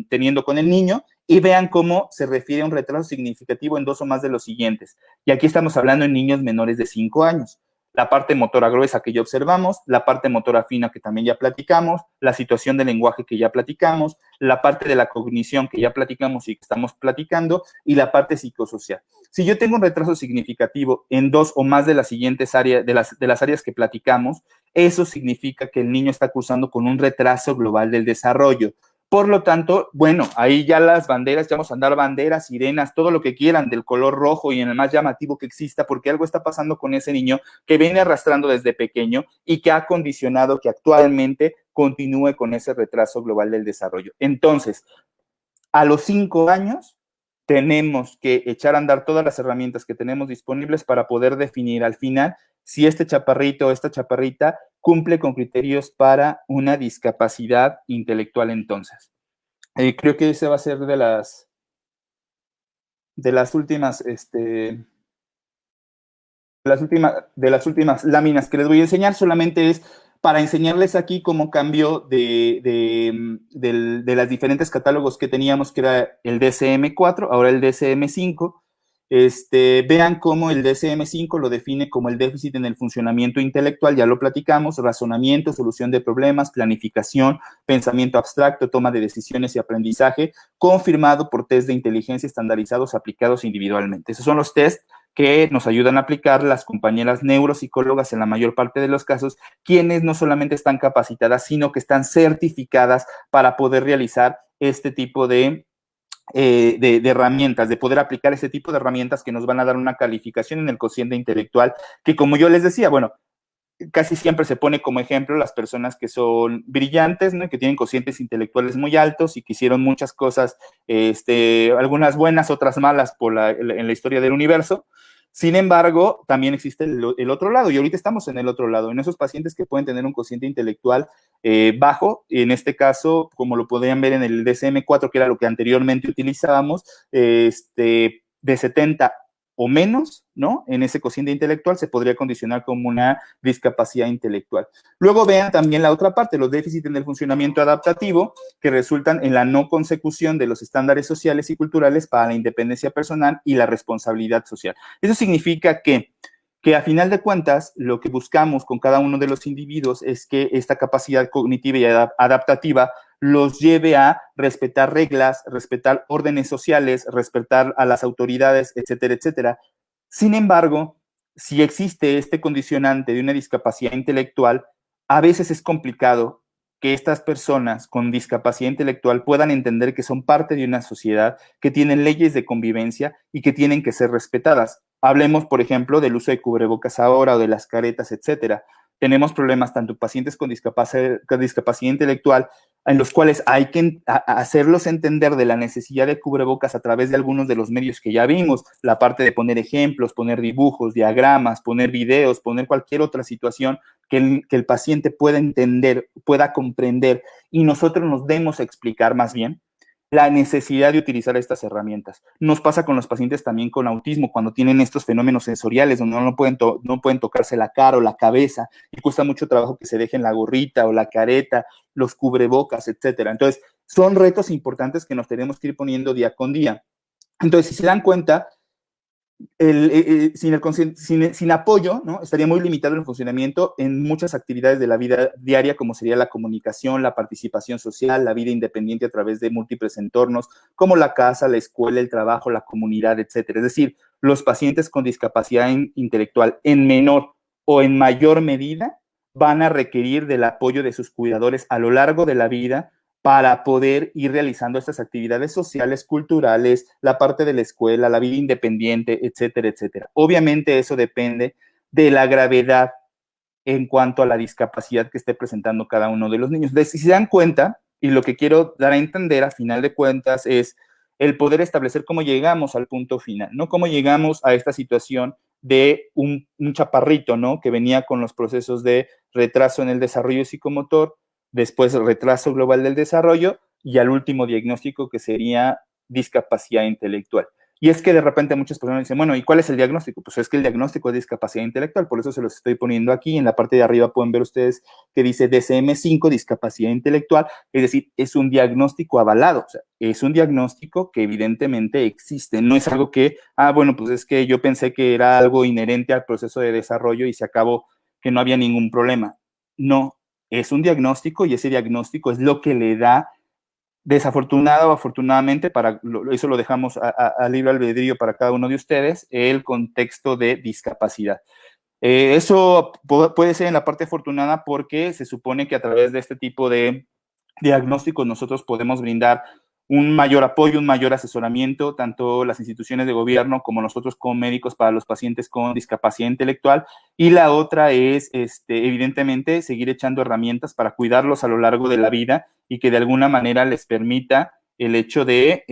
teniendo con el niño, y vean cómo se refiere a un retraso significativo en 2 o más de los siguientes. Y aquí estamos hablando en niños menores de 5 años. La parte motora gruesa que ya observamos, la parte motora fina que también ya platicamos, la situación del lenguaje que ya platicamos, la parte de la cognición que ya platicamos y que estamos platicando, y la parte psicosocial. Si yo tengo un retraso significativo en 2 o más de las siguientes áreas, de las áreas que platicamos, eso significa que el niño está cursando con un retraso global del desarrollo. Por lo tanto, bueno, ahí ya las banderas, ya vamos a andar banderas, sirenas, todo lo que quieran del color rojo y en el más llamativo que exista, porque algo está pasando con ese niño que viene arrastrando desde pequeño y que ha condicionado que actualmente continúe con ese retraso global del desarrollo. Entonces, a los 5 años tenemos que echar a andar todas las herramientas que tenemos disponibles para poder definir al final si este chaparrito o esta chaparrita cumple con criterios para una discapacidad intelectual entonces. Creo que ese va a ser de las últimas, de las últimas láminas que les voy a enseñar. Solamente es para enseñarles aquí cómo cambio de las diferentes catálogos que teníamos, que era el DSM-4, ahora el DSM-5. Vean cómo el DSM-5 lo define como el déficit en el funcionamiento intelectual, ya lo platicamos, razonamiento, solución de problemas, planificación, pensamiento abstracto, toma de decisiones y aprendizaje, confirmado por test de inteligencia estandarizados aplicados individualmente. Esos son los test que nos ayudan a aplicar las compañeras neuropsicólogas en la mayor parte de los casos, quienes no solamente están capacitadas, sino que están certificadas para poder realizar este tipo de herramientas, de poder aplicar este tipo de herramientas que nos van a dar una calificación en el cociente intelectual, que como yo les decía, bueno, casi siempre se pone como ejemplo las personas que son brillantes, ¿no? Que tienen cocientes intelectuales muy altos y que hicieron muchas cosas, algunas buenas, otras malas en la historia del universo. Sin embargo, también existe el otro lado, y ahorita estamos en el otro lado, en esos pacientes que pueden tener un cociente intelectual bajo, en este caso, como lo podían ver en el DSM-4, que era lo que anteriormente utilizábamos, de 70 o menos, ¿no? En ese cociente intelectual se podría condicionar como una discapacidad intelectual. Luego vean también la otra parte, los déficits en el funcionamiento adaptativo, que resultan en la no consecución de los estándares sociales y culturales para la independencia personal y la responsabilidad social. Eso significa que a final de cuentas, lo que buscamos con cada uno de los individuos es que esta capacidad cognitiva y adaptativa los lleve a respetar reglas, respetar órdenes sociales, respetar a las autoridades, etcétera, etcétera. Sin embargo, si existe este condicionante de una discapacidad intelectual, a veces es complicado que estas personas con discapacidad intelectual puedan entender que son parte de una sociedad, que tienen leyes de convivencia y que tienen que ser respetadas. Hablemos, por ejemplo, del uso de cubrebocas ahora o de las caretas, etcétera. Tenemos problemas tanto pacientes con discapacidad intelectual, en los cuales hay que hacerlos entender de la necesidad de cubrebocas a través de algunos de los medios que ya vimos, la parte de poner ejemplos, poner dibujos, diagramas, poner videos, poner cualquier otra situación que el paciente pueda entender, pueda comprender, y nosotros nos demos a explicar más bien la necesidad de utilizar estas herramientas. Nos pasa con los pacientes también con autismo, cuando tienen estos fenómenos sensoriales, donde no pueden tocarse la cara o la cabeza, y cuesta mucho trabajo que se dejen la gorrita o la careta, los cubrebocas, etcétera. Entonces, son retos importantes que nos tenemos que ir poniendo día con día. Entonces, si se dan cuenta, sin apoyo, ¿no? Estaría muy limitado el funcionamiento en muchas actividades de la vida diaria, como sería la comunicación, la participación social, la vida independiente a través de múltiples entornos, como la casa, la escuela, el trabajo, la comunidad, etcétera. Es decir, los pacientes con discapacidad intelectual en menor o en mayor medida van a requerir del apoyo de sus cuidadores a lo largo de la vida para poder ir realizando estas actividades sociales, culturales, la parte de la escuela, la vida independiente, etcétera, etcétera. Obviamente eso depende de la gravedad en cuanto a la discapacidad que esté presentando cada uno de los niños. Entonces, si se dan cuenta, y lo que quiero dar a entender a final de cuentas es el poder establecer cómo llegamos al punto final, ¿no? Cómo llegamos a esta situación de un chaparrito, ¿no? Que venía con los procesos de retraso en el desarrollo psicomotor, después retraso global del desarrollo y al último diagnóstico que sería discapacidad intelectual. Y es que de repente muchas personas dicen, bueno, ¿y cuál es el diagnóstico? Pues es que el diagnóstico es discapacidad intelectual, por eso se los estoy poniendo aquí. En la parte de arriba pueden ver ustedes que dice DSM-5, discapacidad intelectual, es decir, es un diagnóstico avalado, o sea, es un diagnóstico que evidentemente existe, no es algo que, bueno, pues es que yo pensé que era algo inherente al proceso de desarrollo y se acabó que no había ningún problema. No, es un diagnóstico y ese diagnóstico es lo que le da desafortunado o afortunadamente, eso lo dejamos a libre albedrío para cada uno de ustedes, el contexto de discapacidad. Eso puede ser en la parte afortunada porque se supone que a través de este tipo de diagnósticos nosotros podemos brindar un mayor apoyo, un mayor asesoramiento, tanto las instituciones de gobierno como nosotros como médicos para los pacientes con discapacidad intelectual. Y la otra es, evidentemente, seguir echando herramientas para cuidarlos a lo largo de la vida y que de alguna manera les permita el hecho de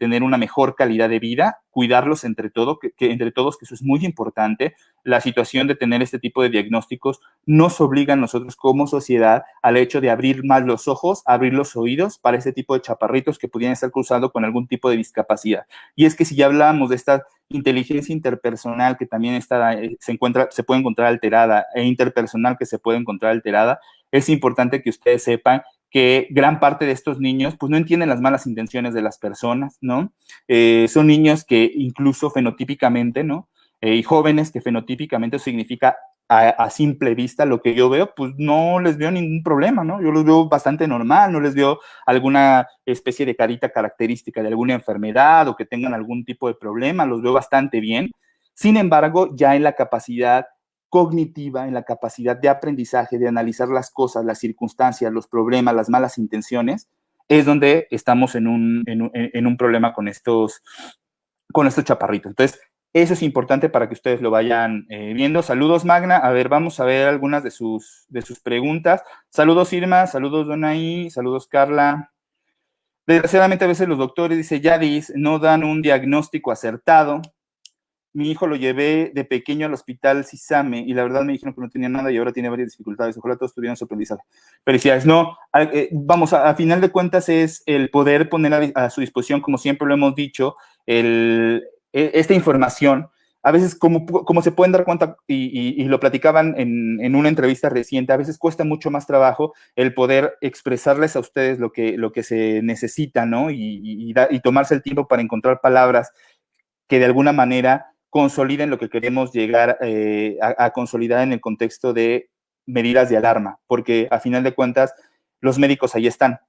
tener una mejor calidad de vida, cuidarlos entre todos, entre todos, que eso es muy importante. La situación de tener este tipo de diagnósticos nos obliga a nosotros como sociedad al hecho de abrir más los ojos, abrir los oídos para este tipo de chaparritos que pudieran estar cruzados con algún tipo de discapacidad. Y es que si ya hablamos de esta inteligencia interpersonal que también se puede encontrar alterada e interpersonal que se puede encontrar alterada, es importante que ustedes sepan que gran parte de estos niños pues no entienden las malas intenciones de las personas, ¿no? Son niños que incluso fenotípicamente, ¿no? Y jóvenes que fenotípicamente significa a simple vista lo que yo veo, pues no les veo ningún problema, ¿no? Yo los veo bastante normal, no les veo alguna especie de carita característica de alguna enfermedad o que tengan algún tipo de problema, los veo bastante bien. Sin embargo, ya en la capacidad cognitiva, en la capacidad de aprendizaje, de analizar las cosas, las circunstancias, los problemas, las malas intenciones, es donde estamos en un problema con estos chaparritos. Entonces, eso es importante para que ustedes lo vayan viendo. Saludos, Magna. A ver, vamos a ver algunas de sus preguntas. Saludos, Irma. Saludos, Donaí. Saludos, Carla. Desgraciadamente, a veces los doctores, dice Yadis, no dan un diagnóstico acertado. Mi hijo lo llevé de pequeño al hospital Sisame y la verdad me dijeron que no tenía nada y ahora tiene varias dificultades. Ojalá todos tuvieran su aprendizaje. Felicidades. No, vamos, a final de cuentas es el poder poner a su disposición, como siempre lo hemos dicho, esta información. A veces, como se pueden dar cuenta, y lo platicaban en una entrevista reciente, a veces cuesta mucho más trabajo el poder expresarles a ustedes lo que se necesita, ¿no? Y tomarse el tiempo para encontrar palabras que de alguna manera consoliden lo que queremos llegar a consolidar en el contexto de medidas de alarma, porque a final de cuentas los médicos ahí están,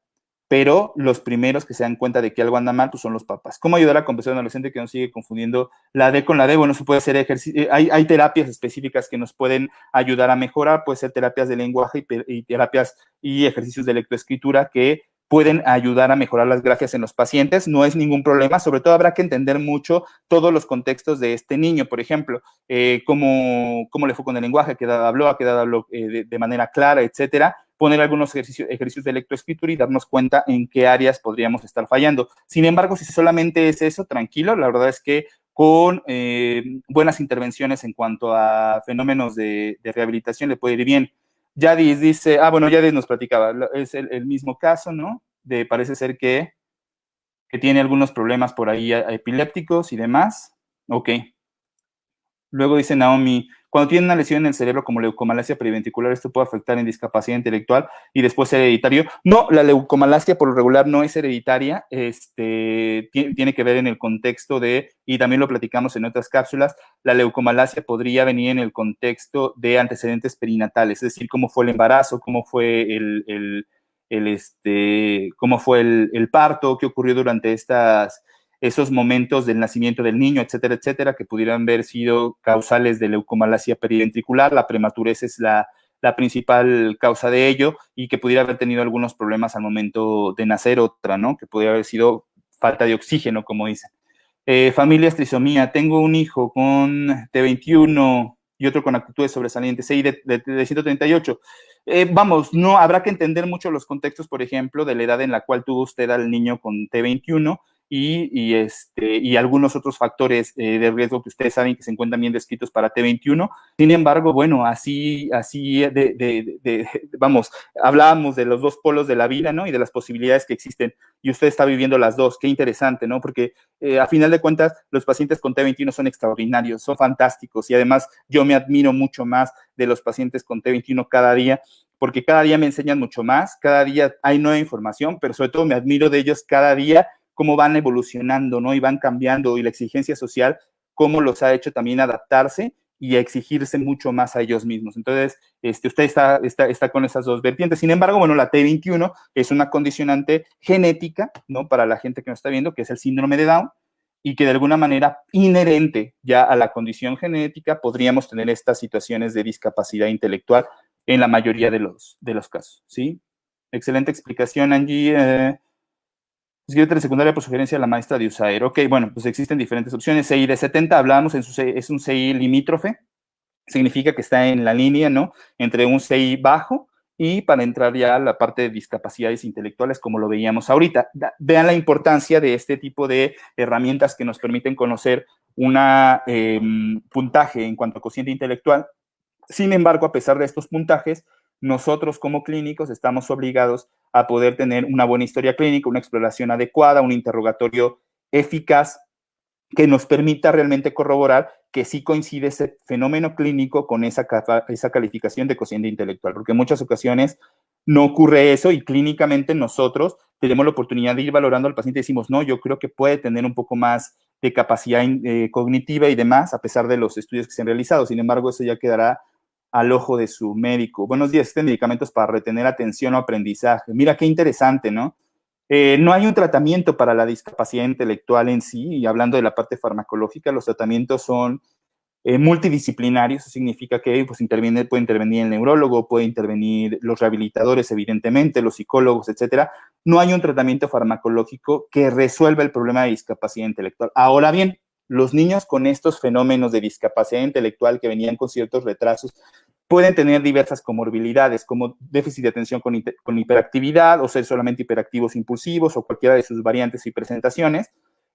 pero los primeros que se dan cuenta de que algo anda mal pues son los papás. ¿Cómo ayudar a convencer a un adolescente que no sigue confundiendo la D con la D? Bueno, se puede hacer ejercicio, hay terapias específicas que nos pueden ayudar a mejorar, puede ser terapias de lenguaje y terapias y ejercicios de lectoescritura que pueden ayudar a mejorar las grafias en los pacientes, no es ningún problema, sobre todo habrá que entender mucho todos los contextos de este niño, por ejemplo, cómo le fue con el lenguaje, a qué edad habló de manera clara, etcétera, poner algunos ejercicios de lectoescritura y darnos cuenta en qué áreas podríamos estar fallando. Sin embargo, si solamente es eso, tranquilo, la verdad es que con buenas intervenciones en cuanto a fenómenos de rehabilitación le puede ir bien. Yadis dice, bueno, Yadis nos platicaba, es el mismo caso, ¿no? Parece ser que tiene algunos problemas por ahí epilépticos y demás. Ok. Luego dice Naomi, cuando tiene una lesión en el cerebro como leucomalacia periventricular, esto puede afectar en discapacidad intelectual y después ser hereditario. No, la leucomalacia por lo regular no es hereditaria, tiene que ver en el contexto y también lo platicamos en otras cápsulas, la leucomalacia podría venir en el contexto de antecedentes perinatales, es decir, cómo fue el embarazo, cómo fue cómo fue el parto, qué ocurrió durante esos momentos del nacimiento del niño, etcétera, etcétera, que pudieran haber sido causales de leucomalacia periventricular. La prematurez es la principal causa de ello, y que pudiera haber tenido algunos problemas al momento de nacer. Otra, ¿no? Que pudiera haber sido falta de oxígeno, como dicen. Familias trisomía. Tengo un hijo con T21 y otro con actitudes sobresalientes, CI de 138. Vamos, no habrá que entender mucho los contextos, por ejemplo, de la edad en la cual tuvo usted al niño con T21 y algunos otros factores de riesgo que ustedes saben que se encuentran bien descritos para T21. Sin embargo, bueno, vamos, hablábamos de los dos polos de la vida, ¿no? Y de las posibilidades que existen, y usted está viviendo las dos. Qué interesante, ¿no? Porque a final de cuentas, los pacientes con T21 son extraordinarios, son fantásticos, y además yo me admiro mucho más de los pacientes con T21 cada día, porque cada día me enseñan mucho más, cada día hay nueva información, pero sobre todo me admiro de ellos cada día, cómo van evolucionando, ¿no? Y van cambiando, y la exigencia social, cómo los ha hecho también adaptarse y a exigirse mucho más a ellos mismos. Entonces, usted está con esas dos vertientes. Sin embargo, bueno, la T21 es una condicionante genética, ¿no? Para la gente que nos está viendo, que es el síndrome de Down, y que de alguna manera inherente ya a la condición genética podríamos tener estas situaciones de discapacidad intelectual en la mayoría de los casos, ¿sí? Excelente explicación, Angie. Secretaria secundaria por sugerencia de la maestra de USAER. Ok, bueno, pues existen diferentes opciones. CI de 70, hablábamos, es un CI limítrofe, significa que está en la línea, ¿no? Entre un CI bajo y para entrar ya a la parte de discapacidades intelectuales, como lo veíamos ahorita. Vean la importancia de este tipo de herramientas que nos permiten conocer un puntaje en cuanto a cociente intelectual. Sin embargo, a pesar de estos puntajes, nosotros como clínicos estamos obligados a poder tener una buena historia clínica, una exploración adecuada, un interrogatorio eficaz que nos permita realmente corroborar que sí coincide ese fenómeno clínico con esa calificación de cociente intelectual, porque en muchas ocasiones no ocurre eso, y clínicamente nosotros tenemos la oportunidad de ir valorando al paciente y decimos, no, yo creo que puede tener un poco más de capacidad cognitiva y demás, a pesar de los estudios que se han realizado. Sin embargo, eso ya quedará al ojo de su médico. Buenos días, existen medicamentos para retener atención o aprendizaje. Mira qué interesante, ¿no? No hay un tratamiento para la discapacidad intelectual en sí, y hablando de la parte farmacológica, los tratamientos son multidisciplinarios. Eso significa que pues, puede intervenir el neurólogo, puede intervenir los rehabilitadores, evidentemente, los psicólogos, etcétera. No hay un tratamiento farmacológico que resuelva el problema de discapacidad intelectual. Ahora bien, los niños con estos fenómenos de discapacidad intelectual que venían con ciertos retrasos pueden tener diversas comorbilidades, como déficit de atención con hiperactividad, o ser solamente hiperactivos impulsivos, o cualquiera de sus variantes y presentaciones.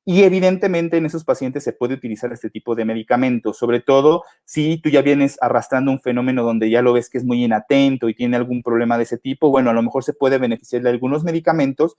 Y evidentemente en esos pacientes se puede utilizar este tipo de medicamentos, sobre todo si tú ya vienes arrastrando un fenómeno donde ya lo ves que es muy inatento y tiene algún problema de ese tipo. Bueno, a lo mejor se puede beneficiar de algunos medicamentos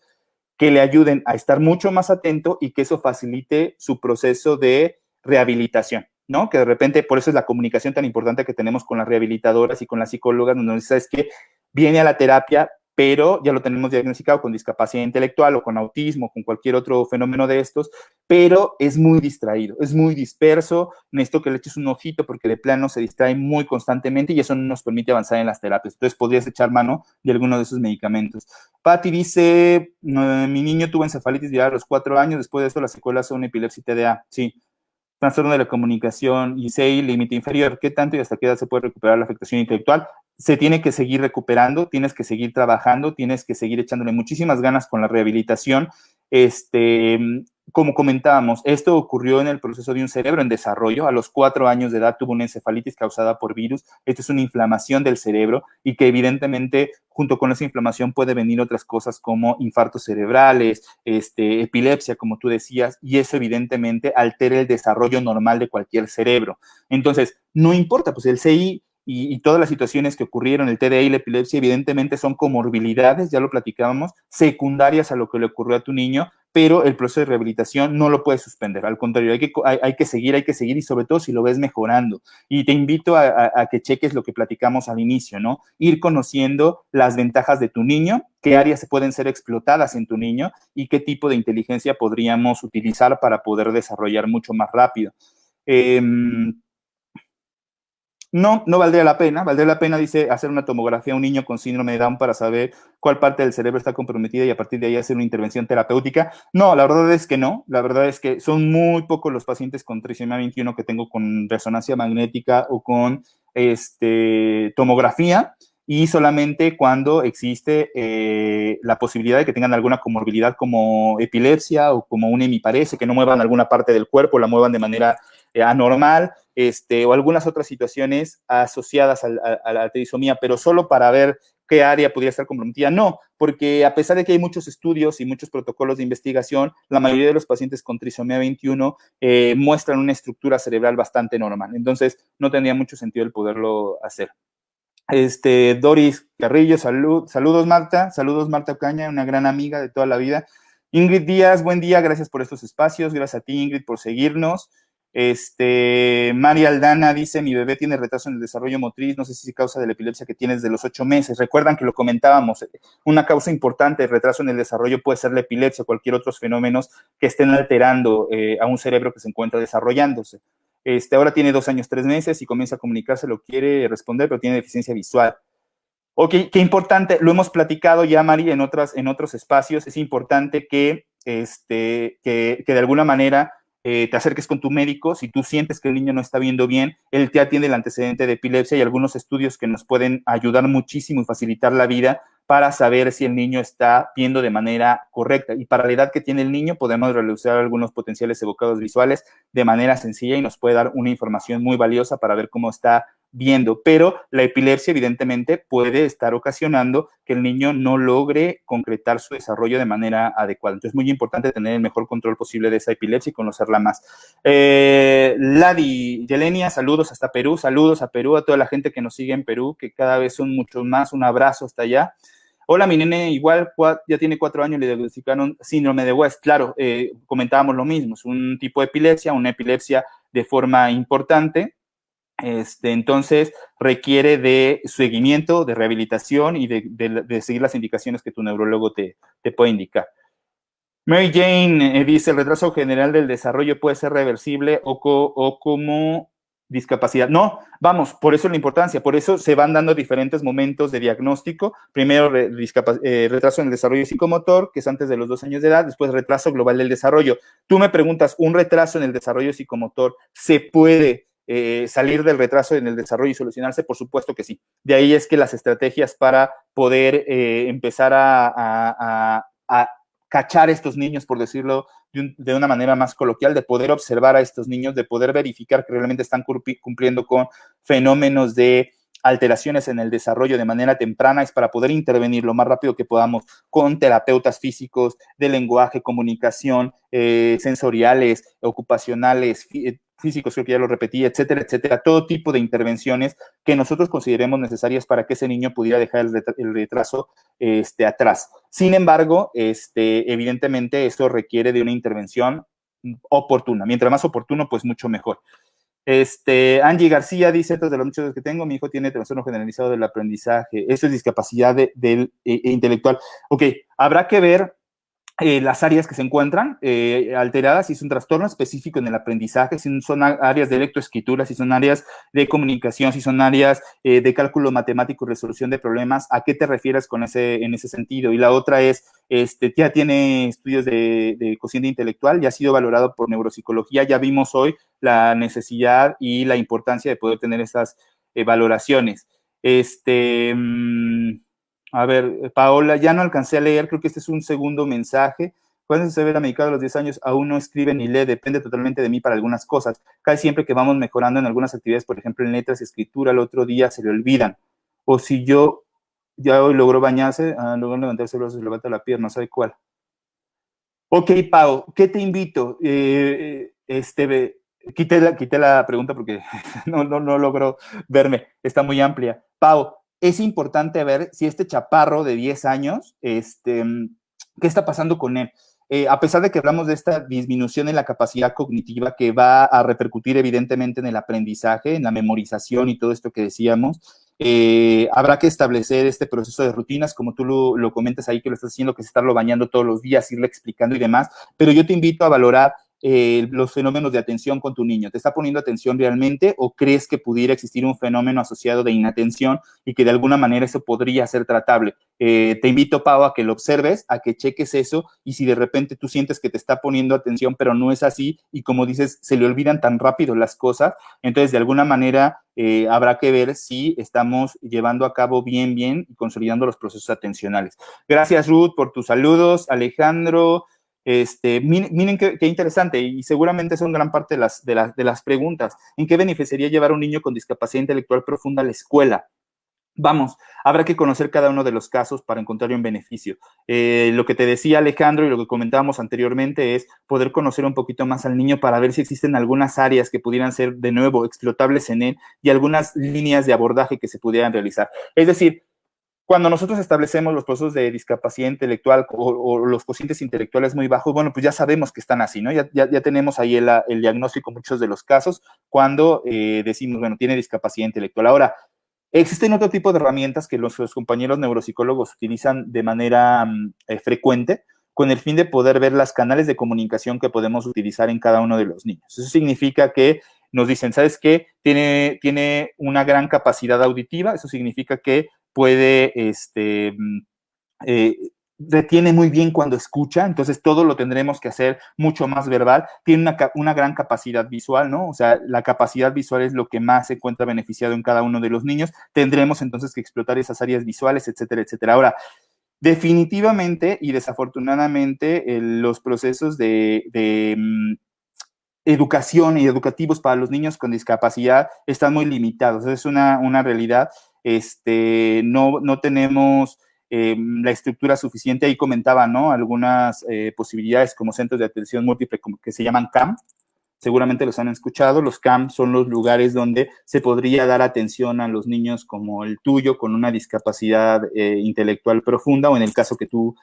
que le ayuden a estar mucho más atento, y que eso facilite su proceso de rehabilitación, ¿no? Que de repente, por eso es la comunicación tan importante que tenemos con las rehabilitadoras y con las psicólogas, donde sabes que viene a la terapia, pero ya lo tenemos diagnosticado con discapacidad intelectual o con autismo, con cualquier otro fenómeno de estos, pero es muy distraído, es muy disperso. Necesito que le eches un ojito porque de plano se distrae muy constantemente, y eso no nos permite avanzar en las terapias. Entonces podrías echar mano de alguno de esos medicamentos. Patti dice, mi niño tuvo encefalitis viral a los 4 años, después de eso las secuelas son epilepsia y TDA. Sí, trastorno de la comunicación, ICEI, límite inferior. ¿Qué tanto y hasta qué edad se puede recuperar la afectación intelectual? Se tiene que seguir recuperando, tienes que seguir trabajando, tienes que seguir echándole muchísimas ganas con la rehabilitación. Como comentábamos, esto ocurrió en el proceso de un cerebro en desarrollo. A los 4 años de edad tuvo una encefalitis causada por virus. Esto es una inflamación del cerebro, y que evidentemente junto con esa inflamación puede venir otras cosas como infartos cerebrales, epilepsia, como tú decías, y eso evidentemente altera el desarrollo normal de cualquier cerebro. Entonces, no importa, pues el CI y todas las situaciones que ocurrieron, el TDA y la epilepsia, evidentemente son comorbilidades, ya lo platicábamos, secundarias a lo que le ocurrió a tu niño, pero el proceso de rehabilitación no lo puedes suspender. Al contrario, hay que seguir, y sobre todo si lo ves mejorando. Y te invito a que cheques lo que platicamos al inicio, ¿no? Ir conociendo las ventajas de tu niño, qué áreas se pueden ser explotadas en tu niño, y qué tipo de inteligencia podríamos utilizar para poder desarrollar mucho más rápido. no, no valdría la pena. Valdría la pena, dice, hacer una tomografía a un niño con síndrome de Down para saber cuál parte del cerebro está comprometida y a partir de ahí hacer una intervención terapéutica. No, la verdad es que no. La verdad es que son muy pocos los pacientes con trisomía 21 que tengo con resonancia magnética o con tomografía, y solamente cuando existe la posibilidad de que tengan alguna comorbilidad como epilepsia o como un hemiparese, que no muevan alguna parte del cuerpo, la muevan de manera anormal, o algunas otras situaciones asociadas a la trisomía, pero solo para ver qué área podría estar comprometida. No, porque a pesar de que hay muchos estudios y muchos protocolos de investigación, la mayoría de los pacientes con trisomía 21 muestran una estructura cerebral bastante normal. Entonces, no tendría mucho sentido el poderlo hacer. Doris Carrillo, saludos Marta Ocaña, una gran amiga de toda la vida. Ingrid Díaz, buen día, gracias por estos espacios, gracias a ti Ingrid por seguirnos. María Aldana dice, mi bebé tiene retraso en el desarrollo motriz, no sé si es causa de la epilepsia que tienes de los 8 meses. Recuerdan que lo comentábamos, una causa importante de retraso en el desarrollo puede ser la epilepsia o cualquier otros fenómenos que estén alterando a un cerebro que se encuentra desarrollándose. Ahora tiene 2 años, 3 meses y comienza a comunicarse, lo quiere responder, pero tiene deficiencia visual. Ok, qué importante, lo hemos platicado ya, Mari, en otros espacios. Es importante que de alguna manera te acerques con tu médico. Si tú sientes que el niño no está viendo bien, él ya tiene el antecedente de epilepsia y algunos estudios que nos pueden ayudar muchísimo y facilitar la vida para saber si el niño está viendo de manera correcta. Y para la edad que tiene el niño, podemos realizar algunos potenciales evocados visuales de manera sencilla y nos puede dar una información muy valiosa para ver cómo está viendo, pero la epilepsia evidentemente puede estar ocasionando que el niño no logre concretar su desarrollo de manera adecuada. Entonces es muy importante tener el mejor control posible de esa epilepsia y conocerla más. Ladi, Yelenia, saludos hasta Perú, saludos a Perú, a toda la gente que nos sigue en Perú, que cada vez son muchos más, un abrazo hasta allá. Hola, mi nene igual ya tiene 4 años, le diagnosticaron síndrome de West. Claro, comentábamos lo mismo, es un tipo de epilepsia, una epilepsia de forma importante. Entonces requiere de seguimiento, de rehabilitación y de seguir las indicaciones que tu neurólogo te puede indicar. Mary Jane dice, el retraso general del desarrollo puede ser reversible o como discapacidad. No, vamos, por eso la importancia, por eso se van dando diferentes momentos de diagnóstico. Primero, retraso en el desarrollo psicomotor, que es antes de los 2 años de edad, después retraso global del desarrollo. Tú me preguntas, ¿un retraso en el desarrollo psicomotor se puede salir del retraso en el desarrollo y solucionarse? Por supuesto que sí. De ahí es que las estrategias para poder empezar a cachar a estos niños, por decirlo de una manera más coloquial, de poder observar a estos niños, de poder verificar que realmente están cumpliendo con fenómenos de alteraciones en el desarrollo de manera temprana, es para poder intervenir lo más rápido que podamos con terapeutas físicos, de lenguaje, comunicación, sensoriales, ocupacionales, físicos, creo que ya lo repetí, etcétera, etcétera, todo tipo de intervenciones que nosotros consideremos necesarias para que ese niño pudiera dejar el retraso atrás. Sin embargo, evidentemente esto requiere de una intervención oportuna. Mientras más oportuno, pues mucho mejor. Angie García dice, de los muchos que tengo, mi hijo tiene trastorno generalizado del aprendizaje. Eso es discapacidad intelectual. Ok, habrá que ver las áreas que se encuentran alteradas, si es un trastorno específico en el aprendizaje, si son áreas de lectoescritura, si son áreas de comunicación, si son áreas de cálculo matemático y resolución de problemas. ¿A qué te refieres en ese sentido? Y la otra es, ya tiene estudios de cociente intelectual, ya ha sido valorado por neuropsicología, ya vimos hoy la necesidad y la importancia de poder tener estas valoraciones. A ver, Paola, ya no alcancé a leer, creo que este es un segundo mensaje. Cuando se ve la medicada a los 10 años, aún no escribe ni lee, depende totalmente de mí para algunas cosas. Casi siempre que vamos mejorando en algunas actividades, por ejemplo, en letras y escritura, el otro día se le olvidan. O si yo ya hoy logró bañarse, logró levantarse el brazo, se levanta la pierna, no sabe cuál. Ok, Pau, ¿qué te invito? Quité la pregunta porque no logro verme, está muy amplia. Pau, es importante ver si este chaparro de 10 años, ¿qué está pasando con él? A pesar de que hablamos de esta disminución en la capacidad cognitiva que va a repercutir evidentemente en el aprendizaje, en la memorización y todo esto que decíamos, habrá que establecer este proceso de rutinas, como tú lo comentas ahí, que lo estás haciendo, que es estarlo bañando todos los días, irle explicando y demás, pero yo te invito a valorar los fenómenos de atención con tu niño. ¿Te está poniendo atención realmente o crees que pudiera existir un fenómeno asociado de inatención y que de alguna manera eso podría ser tratable? Te invito, Pau, a que lo observes, a que cheques eso, y si de repente tú sientes que te está poniendo atención, pero no es así, y como dices, se le olvidan tan rápido las cosas, entonces de alguna manera habrá que ver si estamos llevando a cabo bien y consolidando los procesos atencionales. Gracias, Ruth, por tus saludos. Alejandro, miren qué interesante, y seguramente son gran parte de las preguntas. ¿En qué beneficiaría llevar a un niño con discapacidad intelectual profunda a la escuela? Vamos, habrá que conocer cada uno de los casos para encontrarle un beneficio. Lo que te decía Alejandro y lo que comentábamos anteriormente es poder conocer un poquito más al niño para ver si existen algunas áreas que pudieran ser de nuevo explotables en él y algunas líneas de abordaje que se pudieran realizar. Es decir, cuando nosotros establecemos los procesos de discapacidad intelectual o los cocientes intelectuales muy bajos, bueno, pues ya sabemos que están así, ¿no? Ya tenemos ahí el diagnóstico en muchos de los casos cuando decimos, bueno, tiene discapacidad intelectual. Ahora, existen otro tipo de herramientas que los compañeros neuropsicólogos utilizan de manera frecuente con el fin de poder ver los canales de comunicación que podemos utilizar en cada uno de los niños. Eso significa que nos dicen, ¿sabes qué? Tiene una gran capacidad auditiva, eso significa que puede, retiene muy bien cuando escucha, entonces todo lo tendremos que hacer mucho más verbal. Tiene una gran capacidad visual, ¿no? O sea, la capacidad visual es lo que más se encuentra beneficiado en cada uno de los niños. Tendremos entonces que explotar esas áreas visuales, etcétera, etcétera. Ahora, definitivamente y desafortunadamente, los procesos de educación y educativos para los niños con discapacidad están muy limitados. Es una realidad. No tenemos la estructura suficiente. Ahí comentaba, ¿no? Algunas posibilidades como centros de atención múltiple que se llaman CAM. Seguramente los han escuchado. Los CAM son los lugares donde se podría dar atención a los niños como el tuyo, con una discapacidad intelectual profunda, o en el caso que tú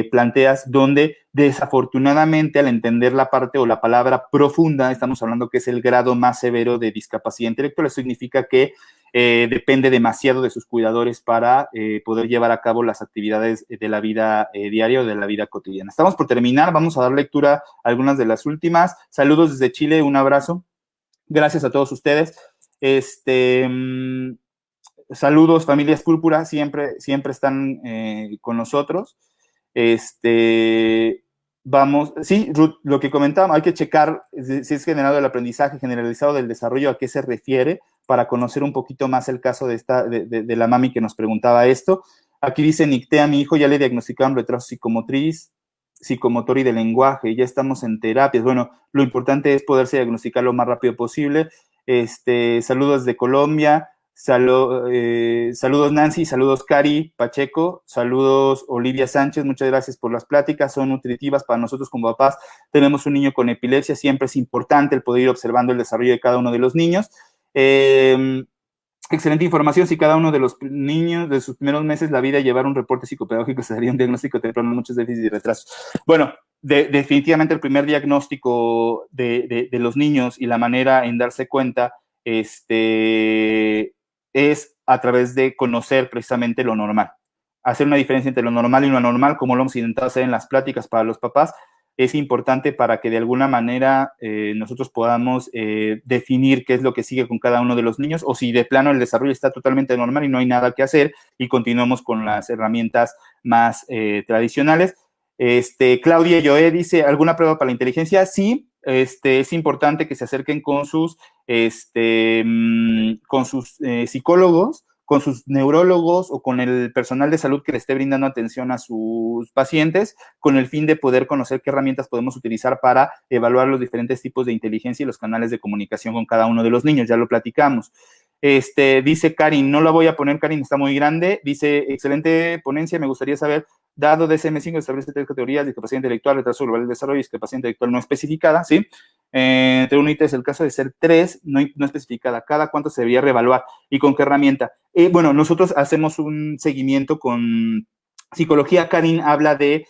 planteas, donde desafortunadamente al entender la parte o la palabra profunda, estamos hablando que es el grado más severo de discapacidad intelectual. Eso significa que depende demasiado de sus cuidadores para poder llevar a cabo las actividades de la vida diaria o de la vida cotidiana. Estamos por terminar, vamos a dar lectura a algunas de las últimas. Saludos desde Chile, un abrazo. Gracias a todos ustedes. Saludos, familias Púrpura, siempre están con nosotros. Vamos, sí, Ruth, lo que comentábamos, hay que checar si es generado el aprendizaje generalizado del desarrollo, a qué se refiere, para conocer un poquito más el caso de la mami que nos preguntaba esto. Aquí dice Nictea, mi hijo ya le diagnosticaron retraso psicomotriz, psicomotor y de lenguaje, ya estamos en terapias. Bueno, lo importante es poderse diagnosticar lo más rápido posible. Saludos de Colombia. Saludos Nancy, saludos Cari Pacheco, saludos Olivia Sánchez, muchas gracias por las pláticas, son nutritivas para nosotros como papás. Tenemos un niño con epilepsia, siempre es importante el poder ir observando el desarrollo de cada uno de los niños. Excelente información. Si cada uno de los niños de sus primeros meses la vida llevar un reporte psicopedagógico, se daría un diagnóstico temprano de muchos déficits y retrasos. Bueno, definitivamente el primer diagnóstico de los niños y la manera en darse cuenta es a través de conocer precisamente lo normal. Hacer una diferencia entre lo normal y lo anormal, como lo hemos intentado hacer en las pláticas para los papás, es importante para que de alguna manera nosotros podamos definir qué es lo que sigue con cada uno de los niños, o si de plano el desarrollo está totalmente normal y no hay nada que hacer, y continuamos con las herramientas más tradicionales. Claudia Joé dice, ¿alguna prueba para la inteligencia? Sí, es importante que se acerquen con sus psicólogos, con sus neurólogos o con el personal de salud que le esté brindando atención a sus pacientes, con el fin de poder conocer qué herramientas podemos utilizar para evaluar los diferentes tipos de inteligencia y los canales de comunicación con cada uno de los niños. Ya lo platicamos. Dice Karin, no la voy a poner, Karin está muy grande. Dice, excelente ponencia, me gustaría saber, dado DSM-5 establece 3 categorías: discapacidad intelectual, retraso global del desarrollo y discapacidad intelectual no especificada, ¿sí? Entre un ítem es el caso de ser 3, no especificada. ¿Cada cuánto se debería reevaluar y con qué herramienta? Bueno, nosotros hacemos un seguimiento con psicología. Karin habla de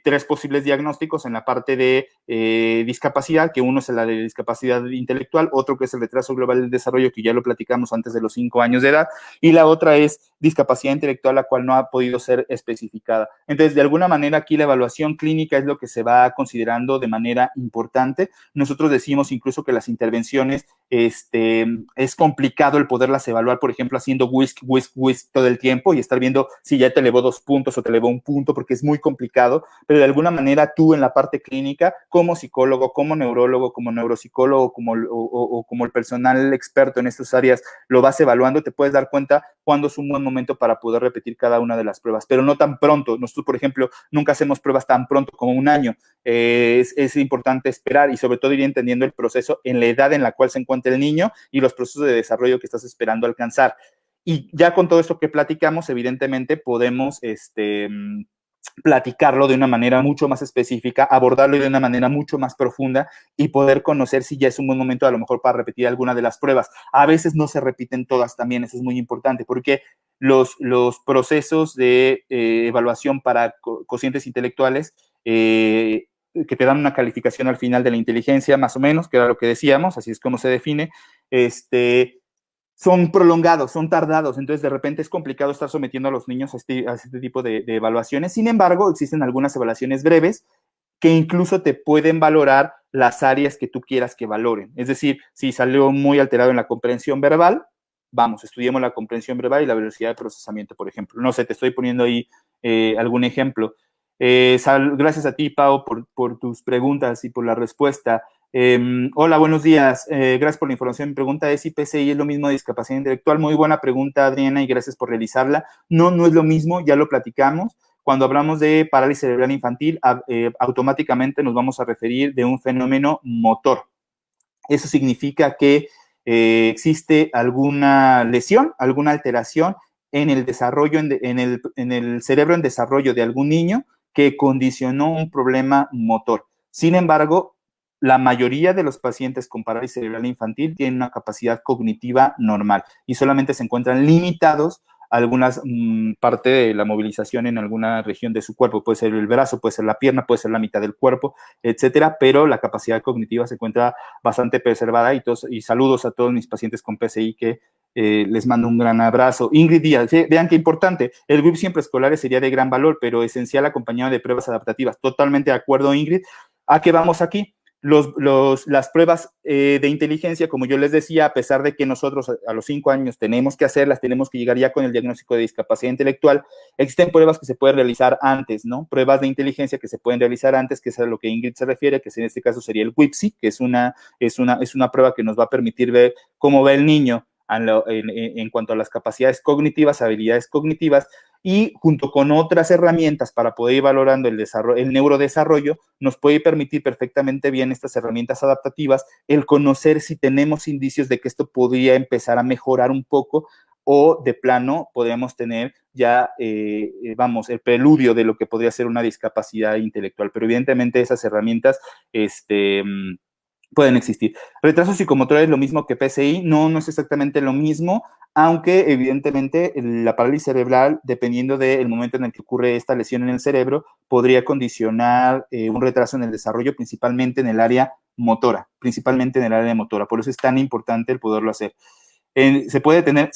3 posibles diagnósticos en la parte de discapacidad, que uno es la de discapacidad intelectual, otro que es el retraso global del desarrollo, que ya lo platicamos antes de los 5 años de edad, y la otra es discapacidad intelectual, la cual no ha podido ser especificada. Entonces, de alguna manera, aquí la evaluación clínica es lo que se va considerando de manera importante. Nosotros decimos incluso que las intervenciones, es complicado el poderlas evaluar, por ejemplo, haciendo whisk, whisk, whisk todo el tiempo y estar viendo si ya te elevó 2 puntos o te elevó 1 punto, porque es muy complicado, pero de alguna manera tú en la parte clínica, como psicólogo, como neurólogo, como neuropsicólogo, como el personal experto en estas áreas, lo vas evaluando, te puedes dar cuenta cuándo es un buen momento para poder repetir cada una de las pruebas, pero no tan pronto. Nosotros, por ejemplo, nunca hacemos pruebas tan pronto como un año. Es importante esperar y sobre todo ir entendiendo el proceso en la edad en la cual se encuentra el niño y los procesos de desarrollo que estás esperando alcanzar. Y ya con todo esto que platicamos, evidentemente podemos platicarlo de una manera mucho más específica, abordarlo de una manera mucho más profunda y poder conocer si ya es un buen momento a lo mejor para repetir alguna de las pruebas. A veces no se repiten todas también, eso es muy importante, porque los procesos de evaluación para cocientes intelectuales que te dan una calificación al final de la inteligencia, más o menos, que era lo que decíamos, así es como se define, son prolongados, son tardados, entonces de repente es complicado estar sometiendo a los niños a este tipo de evaluaciones. Sin embargo, existen algunas evaluaciones breves que incluso te pueden valorar las áreas que tú quieras que valoren. Es decir, si salió muy alterado en la comprensión verbal, vamos, estudiemos la comprensión verbal y la velocidad de procesamiento, por ejemplo. No sé, te estoy poniendo ahí algún ejemplo. Gracias a ti, Pau, por tus preguntas y por la respuesta. Hola, buenos días. Gracias por la información. Mi pregunta es si PCI es lo mismo de discapacidad intelectual. Muy buena pregunta, Adriana, y gracias por realizarla. No, no es lo mismo, ya lo platicamos. Cuando hablamos de parálisis cerebral infantil, automáticamente nos vamos a referir de un fenómeno motor. Eso significa que existe alguna lesión, alguna alteración en el desarrollo, en el cerebro en desarrollo de algún niño que condicionó un problema motor. Sin embargo, la mayoría de los pacientes con parálisis cerebral infantil tienen una capacidad cognitiva normal y solamente se encuentran limitados a algunas parte de la movilización en alguna región de su cuerpo. Puede ser el brazo, puede ser la pierna, puede ser la mitad del cuerpo, etcétera, pero la capacidad cognitiva se encuentra bastante preservada y saludos a todos mis pacientes con PCI que les mando un gran abrazo. Ingrid Díaz, vean qué importante, el GRIP siempre escolares sería de gran valor, pero esencial acompañado de pruebas adaptativas. Totalmente de acuerdo, Ingrid. ¿A qué vamos aquí? Las pruebas de inteligencia, como yo les decía, a pesar de que nosotros a los 5 años tenemos que hacerlas, tenemos que llegar ya con el diagnóstico de discapacidad intelectual, existen pruebas que se pueden realizar antes, ¿no? Pruebas de inteligencia que se pueden realizar antes, que es a lo que Ingrid se refiere, que en este caso sería el WIPSI, que es una prueba que nos va a permitir ver cómo va el niño en cuanto a las capacidades cognitivas, habilidades cognitivas, y junto con otras herramientas para poder ir valorando el neurodesarrollo, nos puede permitir perfectamente bien estas herramientas adaptativas, el conocer si tenemos indicios de que esto podría empezar a mejorar un poco o de plano podríamos tener ya, el preludio de lo que podría ser una discapacidad intelectual. Pero evidentemente esas herramientas, pueden existir. Retraso psicomotor es lo mismo que PCI, no, no es exactamente lo mismo, aunque evidentemente la parálisis cerebral, dependiendo del momento en el que ocurre esta lesión en el cerebro, podría condicionar un retraso en el desarrollo, principalmente en el área motora, por eso es tan importante el poderlo hacer. Se puede tener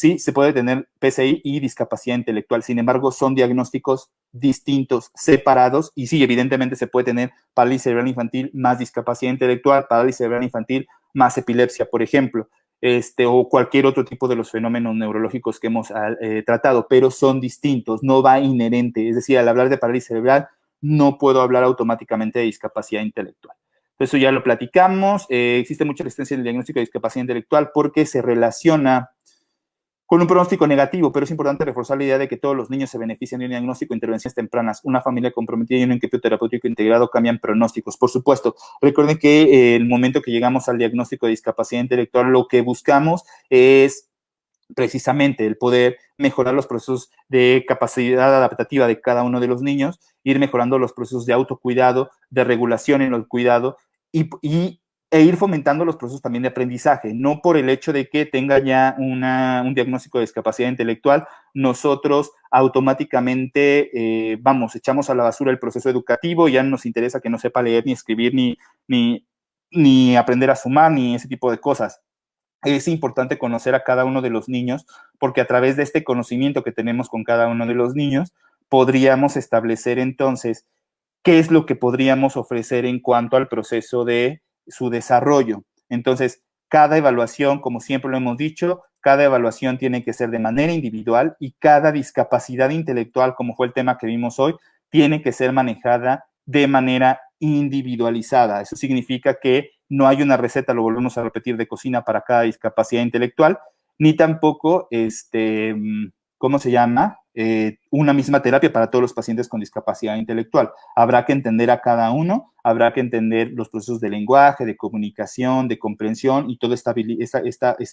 PCI y discapacidad intelectual, sin embargo, son diagnósticos distintos, separados, y sí, evidentemente se puede tener parálisis cerebral infantil más discapacidad intelectual, parálisis cerebral infantil más epilepsia, por ejemplo, o cualquier otro tipo de los fenómenos neurológicos que hemos tratado, pero son distintos, no va inherente, es decir, al hablar de parálisis cerebral, no puedo hablar automáticamente de discapacidad intelectual. Eso ya lo platicamos. Existe mucha resistencia en el diagnóstico de discapacidad intelectual porque se relaciona con un pronóstico negativo, pero es importante reforzar la idea de que todos los niños se benefician de un diagnóstico de intervenciones tempranas. Una familia comprometida y un equipo terapéutico integrado cambian pronósticos. Por supuesto, recuerden que el momento que llegamos al diagnóstico de discapacidad intelectual, lo que buscamos es precisamente el poder mejorar los procesos de capacidad adaptativa de cada uno de los niños, ir mejorando los procesos de autocuidado, de regulación en el cuidado y e ir fomentando los procesos también de aprendizaje. No por el hecho de que tenga ya un diagnóstico de discapacidad intelectual, nosotros automáticamente, echamos a la basura el proceso educativo, ya no nos interesa que no sepa leer ni escribir, ni aprender a sumar, ni ese tipo de cosas. Es importante conocer a cada uno de los niños, porque a través de este conocimiento que tenemos con cada uno de los niños, podríamos establecer entonces qué es lo que podríamos ofrecer en cuanto al proceso de su desarrollo. Entonces, cada evaluación, como siempre lo hemos dicho, cada evaluación tiene que ser de manera individual y cada discapacidad intelectual, como fue el tema que vimos hoy, tiene que ser manejada de manera individualizada. Eso significa que no hay una receta, lo volvemos a repetir, de cocina para cada discapacidad intelectual, ni tampoco, ¿cómo se llama? Una misma terapia para todos los pacientes con discapacidad intelectual. Habrá que entender a cada uno, habrá que entender los procesos de lenguaje, de comunicación, de comprensión y toda esta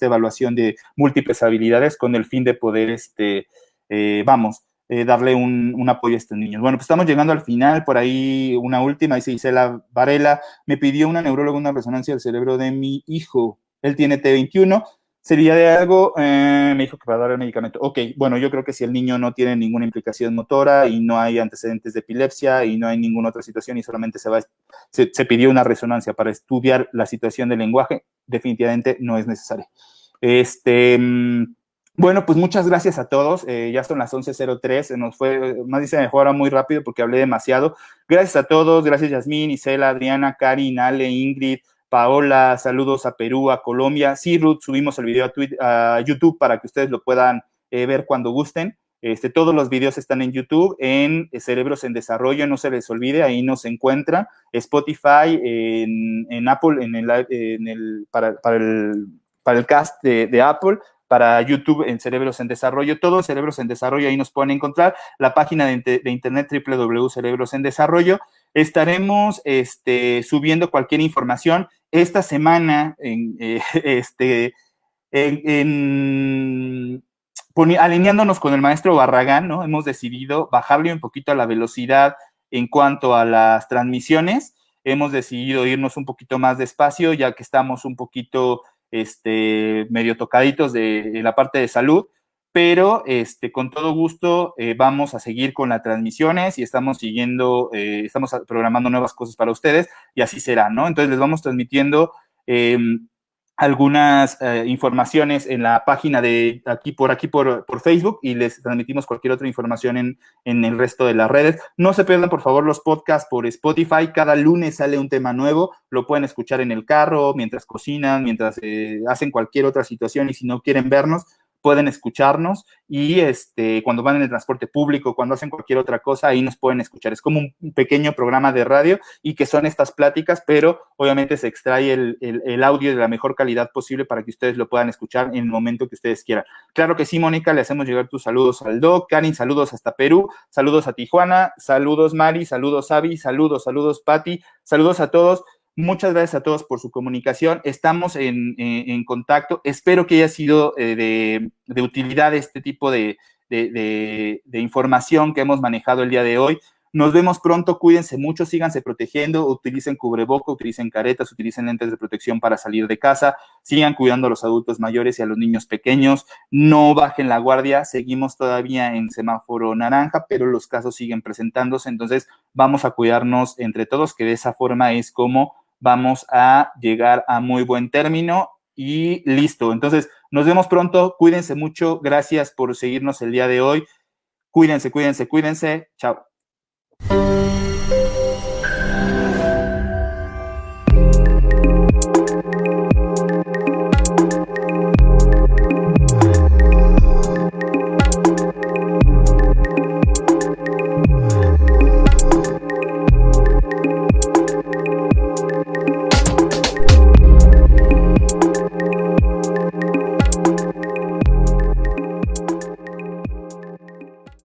evaluación de múltiples habilidades con el fin de poder, darle un apoyo a estos niños. Bueno, pues estamos llegando al final, por ahí una última, dice Isela Varela, me pidió una neuróloga una resonancia del cerebro de mi hijo, él tiene T21, sería de algo, me dijo que para dar el medicamento. Ok, bueno, yo creo que si el niño no tiene ninguna implicación motora y no hay antecedentes de epilepsia y no hay ninguna otra situación y solamente se pidió una resonancia para estudiar la situación del lenguaje, definitivamente no es necesario. Bueno, pues muchas gracias a todos. Ya son las 11:03, se nos fue, más dice mejor ahora muy rápido porque hablé demasiado. Gracias a todos, gracias Yasmín, Isela, Adriana, Karin, Ale, Ingrid, Paola, saludos a Perú, a Colombia. Sí, Ruth, subimos el video a YouTube para que ustedes lo puedan ver cuando gusten. Todos los videos están en YouTube, en Cerebros en Desarrollo, no se les olvide, ahí nos encuentra. Spotify, en Apple, para el cast de Apple, para YouTube en Cerebros en Desarrollo, todo en Cerebros en Desarrollo, ahí nos pueden encontrar, la página de internet www.cerebros en Desarrollo. Estaremos subiendo cualquier información. Esta semana, alineándonos con el maestro Barragán, ¿no? Hemos decidido bajarle un poquito a la velocidad en cuanto a las transmisiones. Hemos decidido irnos un poquito más despacio, ya que estamos un poquito medio tocaditos de la parte de salud, pero con todo gusto vamos a seguir con las transmisiones y estamos programando nuevas cosas para ustedes y así será, ¿no? Entonces les vamos transmitiendo algunas informaciones en la página de por Facebook y les transmitimos cualquier otra información en el resto de las redes. No se pierdan, por favor, los podcasts por Spotify. Cada lunes sale un tema nuevo. Lo pueden escuchar en el carro, mientras cocinan, mientras hacen cualquier otra situación y si no quieren vernos, pueden escucharnos y cuando van en el transporte público, cuando hacen cualquier otra cosa, ahí nos pueden escuchar. Es como un pequeño programa de radio y que son estas pláticas, pero obviamente se extrae el audio de la mejor calidad posible para que ustedes lo puedan escuchar en el momento que ustedes quieran. Claro que sí, Mónica, le hacemos llegar tus saludos al Doc. Karin, saludos hasta Perú, saludos a Tijuana, saludos Mari, saludos Avi, saludos Pati, saludos a todos. Muchas gracias a todos por su comunicación. Estamos en contacto. Espero que haya sido de utilidad este tipo de información que hemos manejado el día de hoy. Nos vemos pronto. Cuídense mucho, síganse protegiendo, utilicen cubreboca, utilicen caretas, utilicen lentes de protección para salir de casa, sigan cuidando a los adultos mayores y a los niños pequeños. No bajen la guardia. Seguimos todavía en semáforo naranja, pero los casos siguen presentándose. Entonces, vamos a cuidarnos entre todos, que de esa forma es como vamos a llegar a muy buen término y listo. Entonces, nos vemos pronto. Cuídense mucho. Gracias por seguirnos el día de hoy. Cuídense, cuídense, cuídense. Chao.